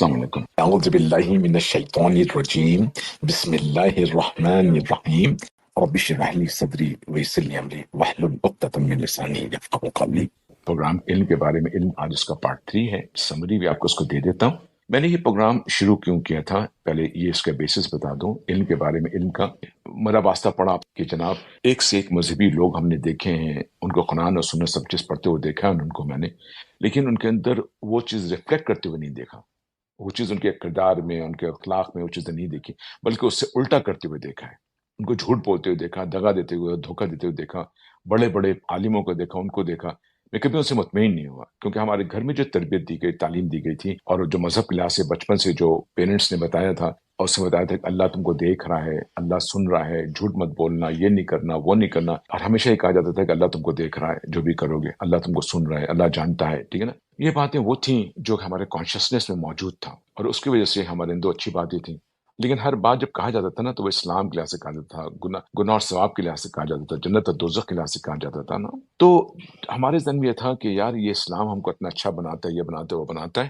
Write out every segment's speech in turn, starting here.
السلام علیکم۔ اعوذ باللہ من الشیطان الرجیم، بسم اللہ الرحمن الرحیم، رب اشرح لی صدری ویسر لی امری واحلل عقدۃ من لسانی یفقہوا قولی۔ پروگرام علم کے بارے میں، علم آج اس کا پارٹ 3 ہے، سمری بھی آپ کو اس کو دے دیتا ہوں۔ میں نے یہ پروگرام شروع کیوں کیا تھا، پہلے یہ اس کا بیسس بتا دوں علم کے بارے میں۔ علم کا میرا واسطہ پڑا کہ جناب ایک سے ایک مذہبی لوگ ہم نے دیکھے ہیں، ان کو قرآن اور سنت سب چیز پڑھتے ہوئے دیکھا ہے ان کو میں نے، لیکن ان کے اندر وہ چیز ریفلیکٹ کرتے ہوئے نہیں دیکھا، وہ چیز ان کے کردار میں، ان کے اخلاق میں وہ چیزیں نہیں دیکھی، بلکہ اس سے الٹا کرتے ہوئے دیکھا ہے۔ ان کو جھوٹ بولتے ہوئے دیکھا، دغا دیتے ہوئے، دھوکہ دیتے ہوئے دیکھا، بڑے بڑے عالموں کو دیکھا، ان کو دیکھا۔ میں کبھی ان سے مطمئن نہیں ہوا، کیونکہ ہمارے گھر میں جو تربیت دی گئی، تعلیم دی گئی تھی، اور جو مذہب کے لحاظ سے بچپن سے جو پیرنٹس نے بتایا تھا، اور اس نے بتایا تھا کہ اللہ تم کو دیکھ رہا ہے، اللہ سن رہا ہے، جھوٹ مت بولنا، یہ نہیں کرنا، وہ نہیں کرنا، اور ہمیشہ یہ کہا جاتا تھا کہ اللہ تم کو دیکھ رہا ہے، جو بھی کرو گے اللہ تم کو سن رہا ہے، اللہ جانتا ہے، ٹھیک ہے نا۔ یہ باتیں وہ تھیں جو ہمارے کانشیسنیس میں موجود تھا، اور اس کی وجہ سے ہمارے اندر اچھی باتیں تھیں۔ لیکن ہر بات جب کہا جاتا تھا نا، تو وہ اسلام کے لحاظ سے کہا جاتا تھا، گناہ اور ثواب کے لحاظ سے کہا جاتا تھا، جنت اور دوزخ کے لحاظ سے کہا جاتا تھا نا، تو ہمارے ذہن میں یہ تھا کہ یار یہ اسلام ہم کو اتنا اچھا بناتا ہے، یہ بناتا ہے، وہ بناتا ہے،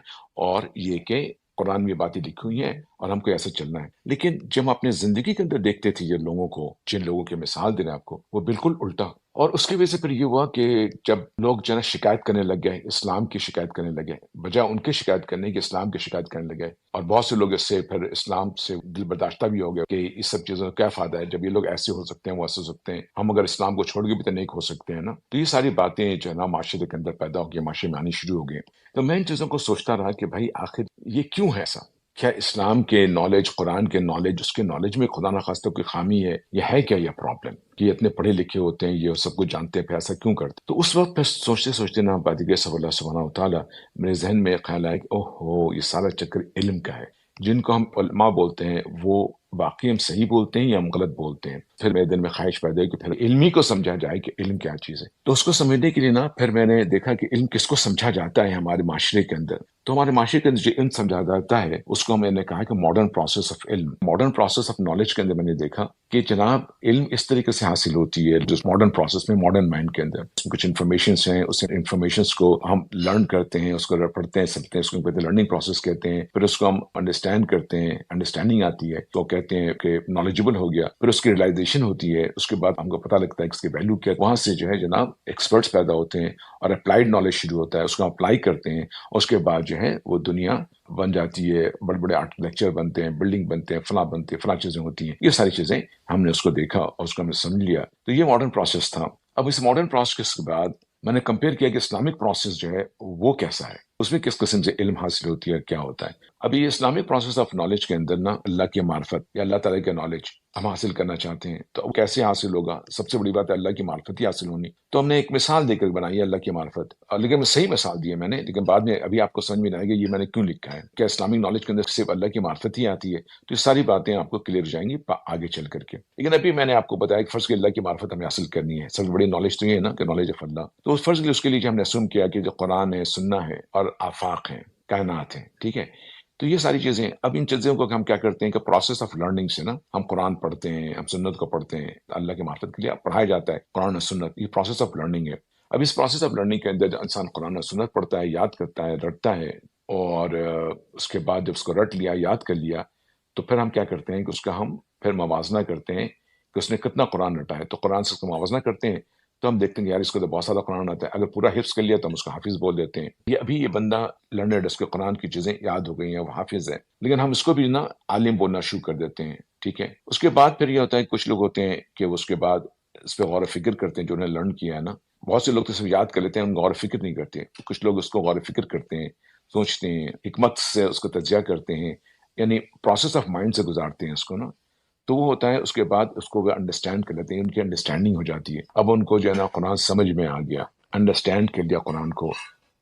اور یہ کہ قرآن میں یہ باتیں لکھی ہوئی ہیں اور ہم کو ایسے چلنا ہے۔ لیکن جب ہم اپنے زندگی کے اندر دیکھتے تھے یہ لوگوں کو، جن لوگوں کی مثال دے رہے ہیں آپ کو، وہ بالکل الٹا۔ اور اس کی وجہ سے پھر یہ ہوا کہ جب لوگ جو ہے نا شکایت کرنے لگ گئے، اسلام کی شکایت کرنے لگے، بجائے ان کی شکایت کرنے کی اسلام کی شکایت کرنے لگے، اور بہت سے لوگ اس سے پھر اسلام سے دل برداشتہ بھی ہو گئے کہ اس سب چیزوں کا کیا فائدہ ہے جب یہ لوگ ایسے ہو سکتے ہیں، وہ ایسے ہو سکتے ہیں، ہم اگر اسلام کو چھوڑ کے بھی تو نیک ہو سکتے ہیں نا۔ تو یہ ساری باتیں جو ہے نا معاشرے کے اندر پیدا ہو گئی، معاشرے میں آنی شروع ہو گئی۔ تو میں ان چیزوں کو سوچتا رہا کہ بھائی آخر یہ کیوں ہے ایسا؟ کیا اسلام کے نالج، قرآن کے نالج، اس کے نالج میں خدا نخواستہ کوئی خامی ہے؟ یہ ہے کیا یہ پرابلم کہ یہ اتنے پڑھے لکھے ہوتے ہیں، یہ سب کچھ جانتے ہیں، پھر ایسا کیوں کرتے؟ تو اس وقت پھر سوچتے سوچتے نا بادگی صلی اللہ سبحانہ وتعالیٰ میرے ذہن میں خیال آیا کہ اوہ یہ سارا چکر علم کا ہے۔ جن کو ہم علماء بولتے ہیں وہ واقعی ہم صحیح بولتے ہیں یا ہم غلط بولتے ہیں؟ پھر میرے دل میں خواہش پیدا ہوئی کہ پھر علمی کو سمجھا جائے کہ علم کیا چیز ہے۔ تو اس کو سمجھنے کے لیے نا پھر میں نے دیکھا کہ علم کس کو سمجھا جاتا ہے ہمارے معاشرے کے اندر۔ تو ہمارے معاشرے کے اندر جو علم سمجھا جاتا ہے اس کو میں نے کہا کہ ماڈرن پروسیس آف علم، ماڈرن پروسیس آف نالج کے اندر میں نے دیکھا کہ جناب علم اس طریقے سے حاصل ہوتی ہے جس ماڈرن پروسیس میں، ماڈرن مائنڈ کے اندر اس میں کچھ انفارمیشنس ہیں، اس انفارمیشنس کو ہم لرن کرتے ہیں، اس کو پڑھتے ہیں، سمجھتے ہیں، اس کو کہتے ہیں لرننگ پروسیس کہتے ہیں، پھر اس کو ہم انڈرسٹینڈ کرتے ہیں، انڈرسٹینڈنگ آتی ہے تو کہتے ہیں کہ نالجبل ہو گیا، پھر اس کی ریلائزیشن ہوتی ہے، اس کے بعد ہم کو پتہ لگتا ہے کہ اس کی ویلیو کیا ہے، وہاں سے جو ہے جناب ایکسپرٹس پیدا ہوتے ہیں اور اپلائیڈ نالج شروع ہوتا ہے، اس کو اپلائی کرتے ہیں، اور اس کے بعد جو ہے وہ دنیا بن جاتی ہے، بڑے بڑے آرکیٹیکچر بنتے ہیں، بلڈنگ بنتے ہیں، فلاں بنتے ہیں، فلاں چیزیں ہوتی ہیں۔ یہ ساری چیزیں ہم نے اس کو دیکھا اور اس کو ہم نے سمجھ لیا۔ تو یہ ماڈرن پروسیس تھا۔ اب اس ماڈرن پروسیس کے بعد میں نے کمپیئر کیا کہ اسلامک پروسیس جو ہے وہ کیسا ہے، اس میں کس قسم سے علم حاصل ہوتی ہے، کیا ہوتا ہے۔ ابھی یہ اسلامک پروسیس آف نالج کے اندر نا اللہ کی معرفت یا اللہ تعالیٰ کا نالج ہم حاصل کرنا چاہتے ہیں تو وہ کیسے حاصل ہوگا؟ سب سے بڑی بات ہے اللہ کی معرفت ہی حاصل ہونی۔ تو ہم نے ایک مثال دے کر بنائی ہے اللہ کی معرفت، لیکن صحیح مثال دی ہے میں نے، لیکن بعد میں ابھی آپ کو سمجھ میں نہیں آئے گا یہ میں نے کیوں لکھا ہے۔ کیا اسلامک نالج کے اندر صرف اللہ کی معرفت ہی آتی ہے؟ تو یہ ساری باتیں آپ کو کلیئر ہو جائیں گی آگے چل کر کے۔ لیکن ابھی میں نے آپ کو بتایا کہ فرض کہ اللہ کی معرفت ہمیں حاصل کرنی ہے، سب سے بڑی نالج تو یہ ہے نا کہ نالج آف اللہ۔ تو اس فرض کے اس کے لیے ہم نے اسیوم کیا کہ جو قرآن ہے، سننا ہے، اور آفاق ہیں، کائنات ہیں، ٹھیک ہے۔ تو یہ ساری چیزیں، اب ان چیزوں کو ہم کیا کرتے ہیں کہ پروسیس آف لرننگ سے نا ہم قرآن پڑھتے ہیں، ہم سنت کو پڑھتے ہیں، اللہ کی معرفت کے لیے پڑھایا جاتا ہے قرآن اور سنت، یہ پروسیس آف لرننگ ہے۔ اب اس پروسیس آف لرننگ کے اندر انسان قرآن اور سنت پڑھتا ہے، یاد کرتا ہے، رٹتا ہے، اور اس کے بعد جب اس کو رٹ لیا، یاد کر لیا، تو پھر ہم کیا کرتے ہیں کہ اس کا ہم پھر موازنہ کرتے ہیں کہ اس نے کتنا قرآن رٹا ہے۔ تو قرآن سے اس کو موازنہ کرتے ہیں تو ہم دیکھتے ہیں کہ یار اس کو تو بہت سارا قرآن آتا ہے، اگر پورا حفظ کر لیا تو ہم اس کو حافظ بول دیتے ہیں۔ یہ ابھی یہ بندہ لرنڈ، اس کے قرآن کی چیزیں یاد ہو گئی ہیں، وہ حافظ ہے، لیکن ہم اس کو بھی نا عالم بولنا شروع کر دیتے ہیں، ٹھیک ہے۔ اس کے بعد پھر یہ ہوتا ہے کچھ لوگ ہوتے ہیں کہ اس کے بعد اس پہ غور و فکر کرتے ہیں جو انہیں لرن کیا ہے نا۔ بہت سے لوگ تو صرف یاد کر لیتے ہیں، ان غور و فکر نہیں کرتے۔ کچھ لوگ اس کو غور و فکر کرتے ہیں، سوچتے ہیں، حکمت سے اس کو تجزیہ کرتے ہیں، یعنی پروسیس آف مائنڈ سے گزارتے ہیں اس کو نا۔ تو وہ ہوتا ہے اس کے بعد اس کو وہ انڈرسٹینڈ کر لیتے ہیں، ان کی انڈرسٹینڈنگ ہو جاتی ہے۔ اب ان کو جو ہے نا قرآن سمجھ میں آ گیا، انڈرسٹینڈ کر لیا قرآن کو،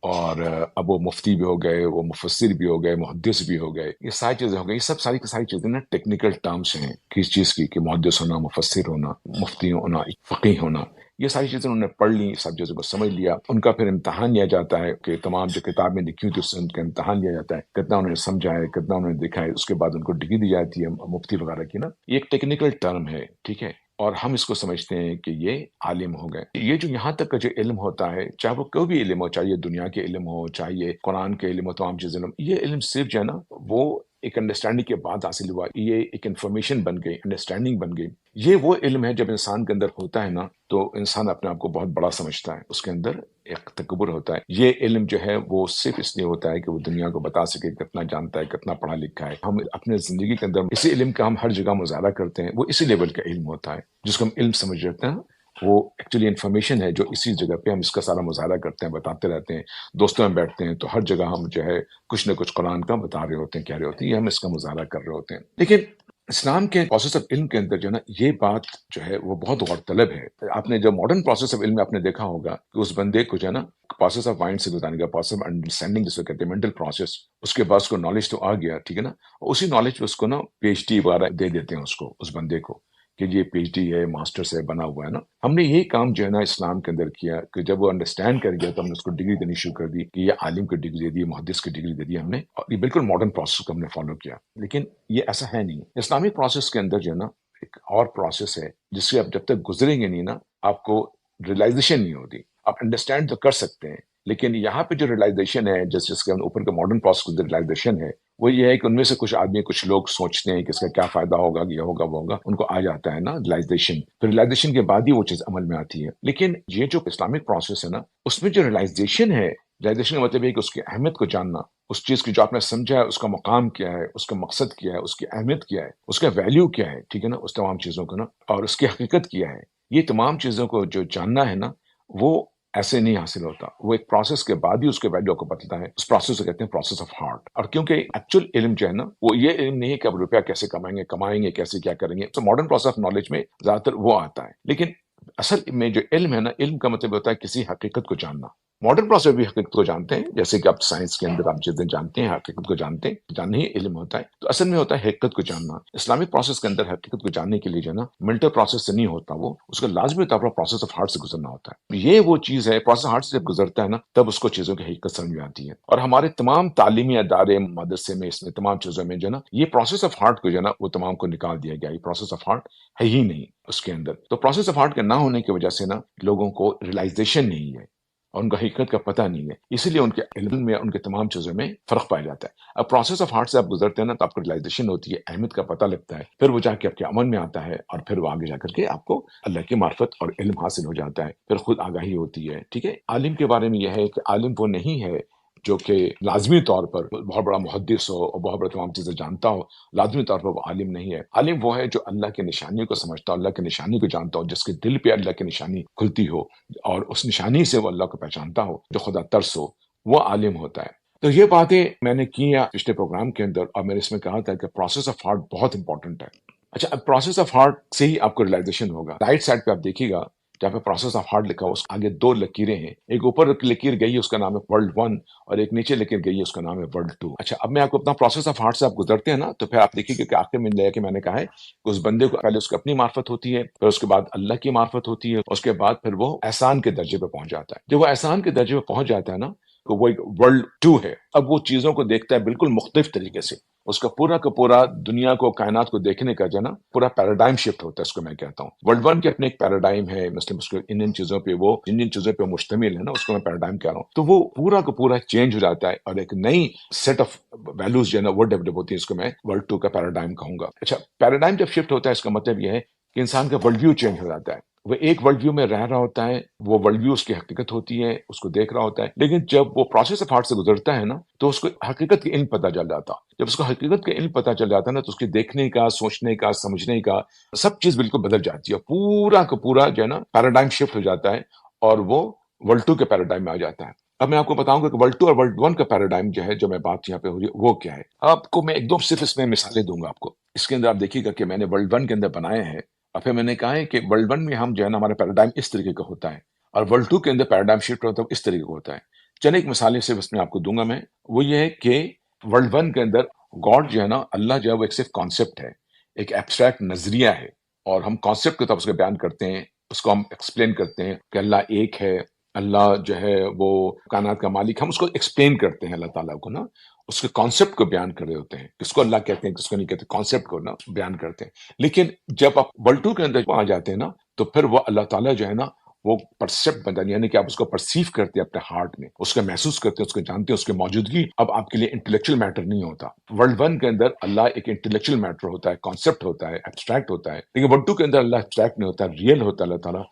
اور اب وہ مفتی بھی ہو گئے، وہ مفسر بھی ہو گئے، محدث بھی ہو گئے، یہ ساری چیزیں ہو گئی۔ یہ سب ساری کی ساری چیزیں نا ٹیکنیکل ٹرمس ہیں کس چیز کی، کہ محدث ہونا، مفسر ہونا، مفتی ہونا، فقیہ ہونا۔ یہ ساری چیزیں انہوں نے پڑھ لی، سب چیزوں کو سمجھ لیا۔ ان کا پھر امتحان لیا جاتا ہے کہ تمام جو کتاب میں لکھی ہوئی تھی اس سے ان کا امتحان لیا جاتا ہے، کتنا انہوں نے سمجھا ہے، کتنا انہوں نے دیکھا ہے، اس کے بعد ان کو ڈگری دی جاتی ہے مفتی وغیرہ کی نا۔ یہ ایک ٹیکنیکل ٹرم ہے، ٹھیک ہے، اور ہم اس کو سمجھتے ہیں کہ یہ عالم ہو گئے۔ یہ جو یہاں تک کا جو علم ہوتا ہے، چاہے وہ کوئی بھی علم ہو، چاہے یہ دنیا کے علم ہو، چاہے یہ قرآن کے علم ہو، تمام چیز علم، یہ علم صرف جو ہے نا وہ ایک انڈرسٹینڈنگ کے بعد حاصل ہوا، یہ ایک انفارمیشن بن گئی، انڈرسٹینڈنگ بن گئی. یہ وہ علم ہے جب انسان کے اندر ہوتا ہے نا تو انسان اپنے آپ کو بہت بڑا سمجھتا ہے، اس کے اندر ایک تکبر ہوتا ہے. یہ علم جو ہے وہ صرف اس لیے ہوتا ہے کہ وہ دنیا کو بتا سکے کتنا جانتا ہے، کتنا پڑھا لکھا ہے. ہم اپنے زندگی کے اندر اسی علم کا ہم ہر جگہ مظاہرہ کرتے ہیں، وہ اسی لیول کا علم ہوتا ہے جس کو ہم علم سمجھ رہتے ہیں. وہ ایکچولی انفارمیشن ہے جو اسی جگہ پہ ہم اس کا سارا مظاہرہ کرتے ہیں، بتاتے رہتے ہیں. دوستوں میں بیٹھتے ہیں تو ہر جگہ ہم جو ہے کچھ نہ کچھ قرآن کا بتا رہے ہوتے ہیں، کہہ رہے ہوتے ہیں، یہ ہم اس کا مظاہرہ کر رہے ہوتے ہیں. لیکن اسلام کے پروسیس آف علم کے اندر جو ہے نا یہ بات جو ہے وہ بہت غور طلب ہے. آپ نے جو ماڈرن پروسیس آف علم میں آپ نے دیکھا ہوگا کہ اس بندے کو جو ہے نا پروسیس آف مائنڈ سے گزارنے کا، پروسیس آف انڈرسٹینڈنگ جس کو کہتے ہیں، مینٹل پروسیس، اس کے بعد اس کو نالج تو آ گیا، ٹھیک ہے نا، اسی نالج پہ اس کو نا پی ایچ ڈی وغیرہ دے دیتے ہیں اس کو، اس بندے کو، کہ یہ پی ایچ ڈی ہے، ماسٹرس ہے، بنا ہوا ہے نا. ہم نے یہی کام جو ہے نا اسلام کے اندر کیا کہ جب وہ انڈرسٹینڈ کر گیا تو ہم نے اس کو ڈگری دینی شروع کر دی کہ یہ عالم کی ڈگری دے دی، محدث کی ڈگری دے دی ہم نے، اور یہ بالکل ماڈرن پروسیس کو ہم نے فالو کیا. لیکن یہ ایسا ہے نہیں. اسلامک پروسیس کے اندر جو ہے نا ایک اور پروسیس ہے جس سے آپ جب تک گزریں گے نہیں نا آپ کو ریئلائزیشن نہیں ہوتی. آپ انڈرسٹینڈ تو کر سکتے ہیں لیکن یہاں پہ جو ریئلائزیشن ہے جس کے اوپر کا ماڈرن پروسیس کا ریئلائزیشن ہے وہ یہ ہے کہ ان میں سے کچھ آدمی، کچھ لوگ سوچتے ہیں کہ اس کا کیا فائدہ ہوگا، یہ ہوگا وہ ہوگا، ان کو آ جاتا ہے نا ریئلائزیشن، پھر ریئلائزیشن کے بعد ہی وہ چیز عمل میں آتی ہے. لیکن یہ جو اسلامک پروسیس ہے نا اس میں جو ریئلائزیشن ہے، ریئلائزیشن کا مطلب یہ کہ اس کی اہمیت کو جاننا، اس چیز کی جو آپ نے سمجھا ہے اس کا مقام کیا ہے، اس کا مقصد کیا ہے، اس کی اہمیت کیا ہے، اس کا ویلیو کیا ہے، ٹھیک ہے نا، اس تمام چیزوں کو نا، اور اس کی حقیقت کیا ہے. یہ تمام چیزوں کو جو جاننا ہے نا وہ ایسے نہیں حاصل ہوتا، وہ ایک پروسیس کے بعد ہی اس کے ویلیو کو پتہ ہے. اس پروسیس کو کہتے ہیں پروسیس آف ہارٹ. اور کیونکہ ایکچوئل علم جو ہے نا وہ یہ علم نہیں ہے کہ اب روپیہ کیسے کمائیں گے کیسے کیا کریں گے. تو ماڈرن پروسیس آف نالج میں زیادہ تر وہ آتا ہے. لیکن اصل میں جو علم ہے نا، علم کا مطلب ہوتا ہے کسی حقیقت کو جاننا. ماڈرن پروسیس بھی حقیقت کو جانتے ہیں، جیسے کہ آپ سائنس کے اندر آپ چیزیں جانتے ہیں، حقیقت کو جانتے ہیں، جاننا ہی علم ہوتا ہے. تو اصل میں ہوتا ہے حقیقت کو جاننا. اسلامک پروسیس کے اندر حقیقت کو جاننے کے لیے جو ہے نا ملٹر پروسیس سے نہیں ہوتا، وہ اس کا لازمی طور پر پروسیس آف ہارٹ سے گزرنا ہوتا ہے. یہ وہ چیز ہے، پروسیس ہارٹ سے جب گزرتا ہے نا تب اس کو چیزوں کی حقیقت سمجھ میں آتی ہے. اور ہمارے تمام تعلیمی ادارے، مدرسے میں، اس میں تمام چیزوں میں جو ہے نا یہ پروسیس آف ہارٹ کو جو ہے نا وہ تمام کو نکال دیا گیا. یہ پروسیس آف ہارٹ ہے ہی نہیں اس کے اندر. تو پروسیس آف ہارٹ کے نہ ہونے کی وجہ سے نا لوگوں کو ریئلائزیشن نہیں ہے اور ان کا حقیقت کا پتہ نہیں ہے، اسی لیے ان کے علم میں، ان کے تمام چیزوں میں فرق پایا جاتا ہے. اب پروسیس آف ہارٹ سے آپ گزرتے ہیں نا تو آپ کو ریئلائزیشن ہوتی ہے، اہمیت کا پتہ لگتا ہے، پھر وہ جا کے آپ کے عمل میں آتا ہے اور پھر وہ آگے جا کر کے آپ کو اللہ کی معرفت اور علم حاصل ہو جاتا ہے، پھر خود آگاہی ہوتی ہے. ٹھیک ہے. عالم کے بارے میں یہ ہے کہ عالم وہ نہیں ہے جو کہ لازمی طور پر بہت بڑا محدث ہو اور بہت بڑا تمام چیزیں جانتا ہو. لازمی طور پر وہ عالم نہیں ہے. عالم وہ ہے جو اللہ کی نشانیوں کو سمجھتا ہو، اللہ کی نشانی کو جانتا ہو، جس کے دل پہ اللہ کی نشانی کھلتی ہو اور اس نشانی سے وہ اللہ کو پہچانتا ہو، جو خدا ترس ہو، وہ عالم ہوتا ہے. تو یہ باتیں میں نے کی ہیں پچھلے پروگرام کے اندر، اور میں نے اس میں کہا تھا کہ پروسیس آف ہارٹ بہت امپورٹنٹ ہے. اچھا، اب پروسیس آف ہارٹ سے ہی آپ کو ریئلائزیشن ہوگا. رائٹ سائڈ پہ آپ دیکھیے گا جہاں پہ پروسیس آف ہارٹ لکھا ہو، اس آگے دو لکیریں ہیں، ایک اوپر لکیر گئی ہے اس کا نام ہے ورلڈ 1 اور ایک نیچے لکیر گئی ہے اس کا نام ہے ورلڈ 2. اچھا، اب میں آپ کو اپنا پروسیس آف ہارٹ سے آپ گزرتے ہیں نا تو پھر آپ دیکھیے کہ آخر میں لے کے میں نے کہا ہے کہ اس بندے کو پہلے اس کی اپنی معرفت ہوتی ہے، پھر اس کے بعد اللہ کی معرفت ہوتی ہے، اس کے بعد پھر وہ احسان کے درجے پہ پہنچ جاتا ہے. جب وہ احسان کے درجے پہ پہنچ جاتا ہے نا تو وہ ایک ورلڈ 2 ہے. اب وہ چیزوں کو دیکھتا ہے بالکل مختلف طریقے سے. اس کا پورا دنیا کو، کائنات کو دیکھنے کا جو ہے نا پورا پیراڈائم شفٹ ہوتا ہے. اس کو میں کہتا ہوں ورلڈ 1 کے اپنے ایک پیراڈائم ہے، مثلا اس کو ان چیزوں پہ، وہ جن چیزوں پہ مشتمل ہے نا اس کو میں پیراڈائم کہہ رہا ہوں. تو وہ پورا کا پورا چینج ہو جاتا ہے اور ایک نئی سیٹ آف ویلوز جو ہے نا وہ ڈیولپ ہوتی ہے. اس کو میں ورلڈ 2 کا پیراڈائم کہوں گا. اچھا، پیراڈائم جب شفٹ ہوتا ہے اس کا مطلب یہ ہے کہ انسان کا ورلڈ ویو چینج ہو جاتا ہے. وہ ایک ورلڈ ویو میں رہ رہا ہوتا ہے، وہ ورلڈ ویو اس کی حقیقت ہوتی ہے، اس کو دیکھ رہا ہوتا ہے. لیکن جب وہ پروسیس آف ہارٹ سے گزرتا ہے نا تو اس کو حقیقت کا علم پتہ چل جاتا. جب اس کو حقیقت کا علم پتہ چل جاتا ہے نا تو اس کے دیکھنے کا، سوچنے کا، سمجھنے کا سب چیز بالکل بدل جاتی ہے. پورا کا پورا جو ہے نا پیراڈائم شفٹ ہو جاتا ہے اور وہ ورلڈ 2 کے پیراڈائم میں آ جاتا ہے. اب میں آپ کو بتاؤں گا کہ ورلڈ 2 اور ورلڈ 1 کا پیراڈائم جو ہے، جو میں بات یہاں پہ ہو رہی ہے وہ کیا ہے. آپ کو میں ایک دو صرف اس میں مثالیں دوں گا آپ کو. اس کے اندر آپ دیکھیے گا کہ میں نے ورلڈ 1 کے اندر بنائے ہیں اور پھر میں نے کہا ہے کہ ورلڈ 1 میں ہم جو ہے نا ہمارا پیراڈائم اس طریقے کا ہوتا ہے اور ورلڈ 2 کے اندر پیراڈائم شفٹ ہوتا ہے اس طریقے کا ہوتا ہے. چند ایک مثالیں صرف اس میں آپ کو دوں گا میں. وہ یہ ہے کہ ورلڈ 1 کے اندر گاڈ جو ہے نا، اللہ جو ہے وہ ایک صرف کانسیپٹ ہے، ایک ایبسٹریکٹ نظریہ ہے، اور ہم کانسیپٹ کے طور پر اس کو بیان کرتے ہیں، اس کو ہم ایکسپلین کرتے ہیں کہ اللہ ایک ہے، اللہ جو ہے وہ کائنات کا مالک. ہم اس کو ایکسپلین کرتے ہیں اللہ تعالیٰ کو نا، اس کے کانسیپٹ کو بیان کر رہے ہوتے ہیں، کس کو اللہ کہتے ہیں کس کو نہیں کہتے، کانسیپٹ کو نا بیان کرتے ہیں. لیکن جب آپ ورلڈ 2 کے اندر آ جاتے ہیں نا تو پھر وہ اللہ تعالیٰ جو ہے نا وہ پرسیپٹ بن جاتی، یعنی کہ آپ اس کو پرسیو کرتے ہیں اپنے ہارٹ میں، اس کا محسوس کرتے ہیں، اس کو جانتے ہیں، اس کی موجودگی اب آپ کے لیے انٹلیکچوئل میٹر نہیں ہوتا۔ ورلڈ ون کے اندر اللہ ایک انٹلیکچوئل میٹر ہوتا ہے، کانسیپٹ ہوتا ہے، ایبسٹریکٹ ہوتا ہے، لیکن ورلڈ ٹو کے اندر اللہ ایبسٹریکٹ نہیں ہوتا، ریئل ہوتا ہے۔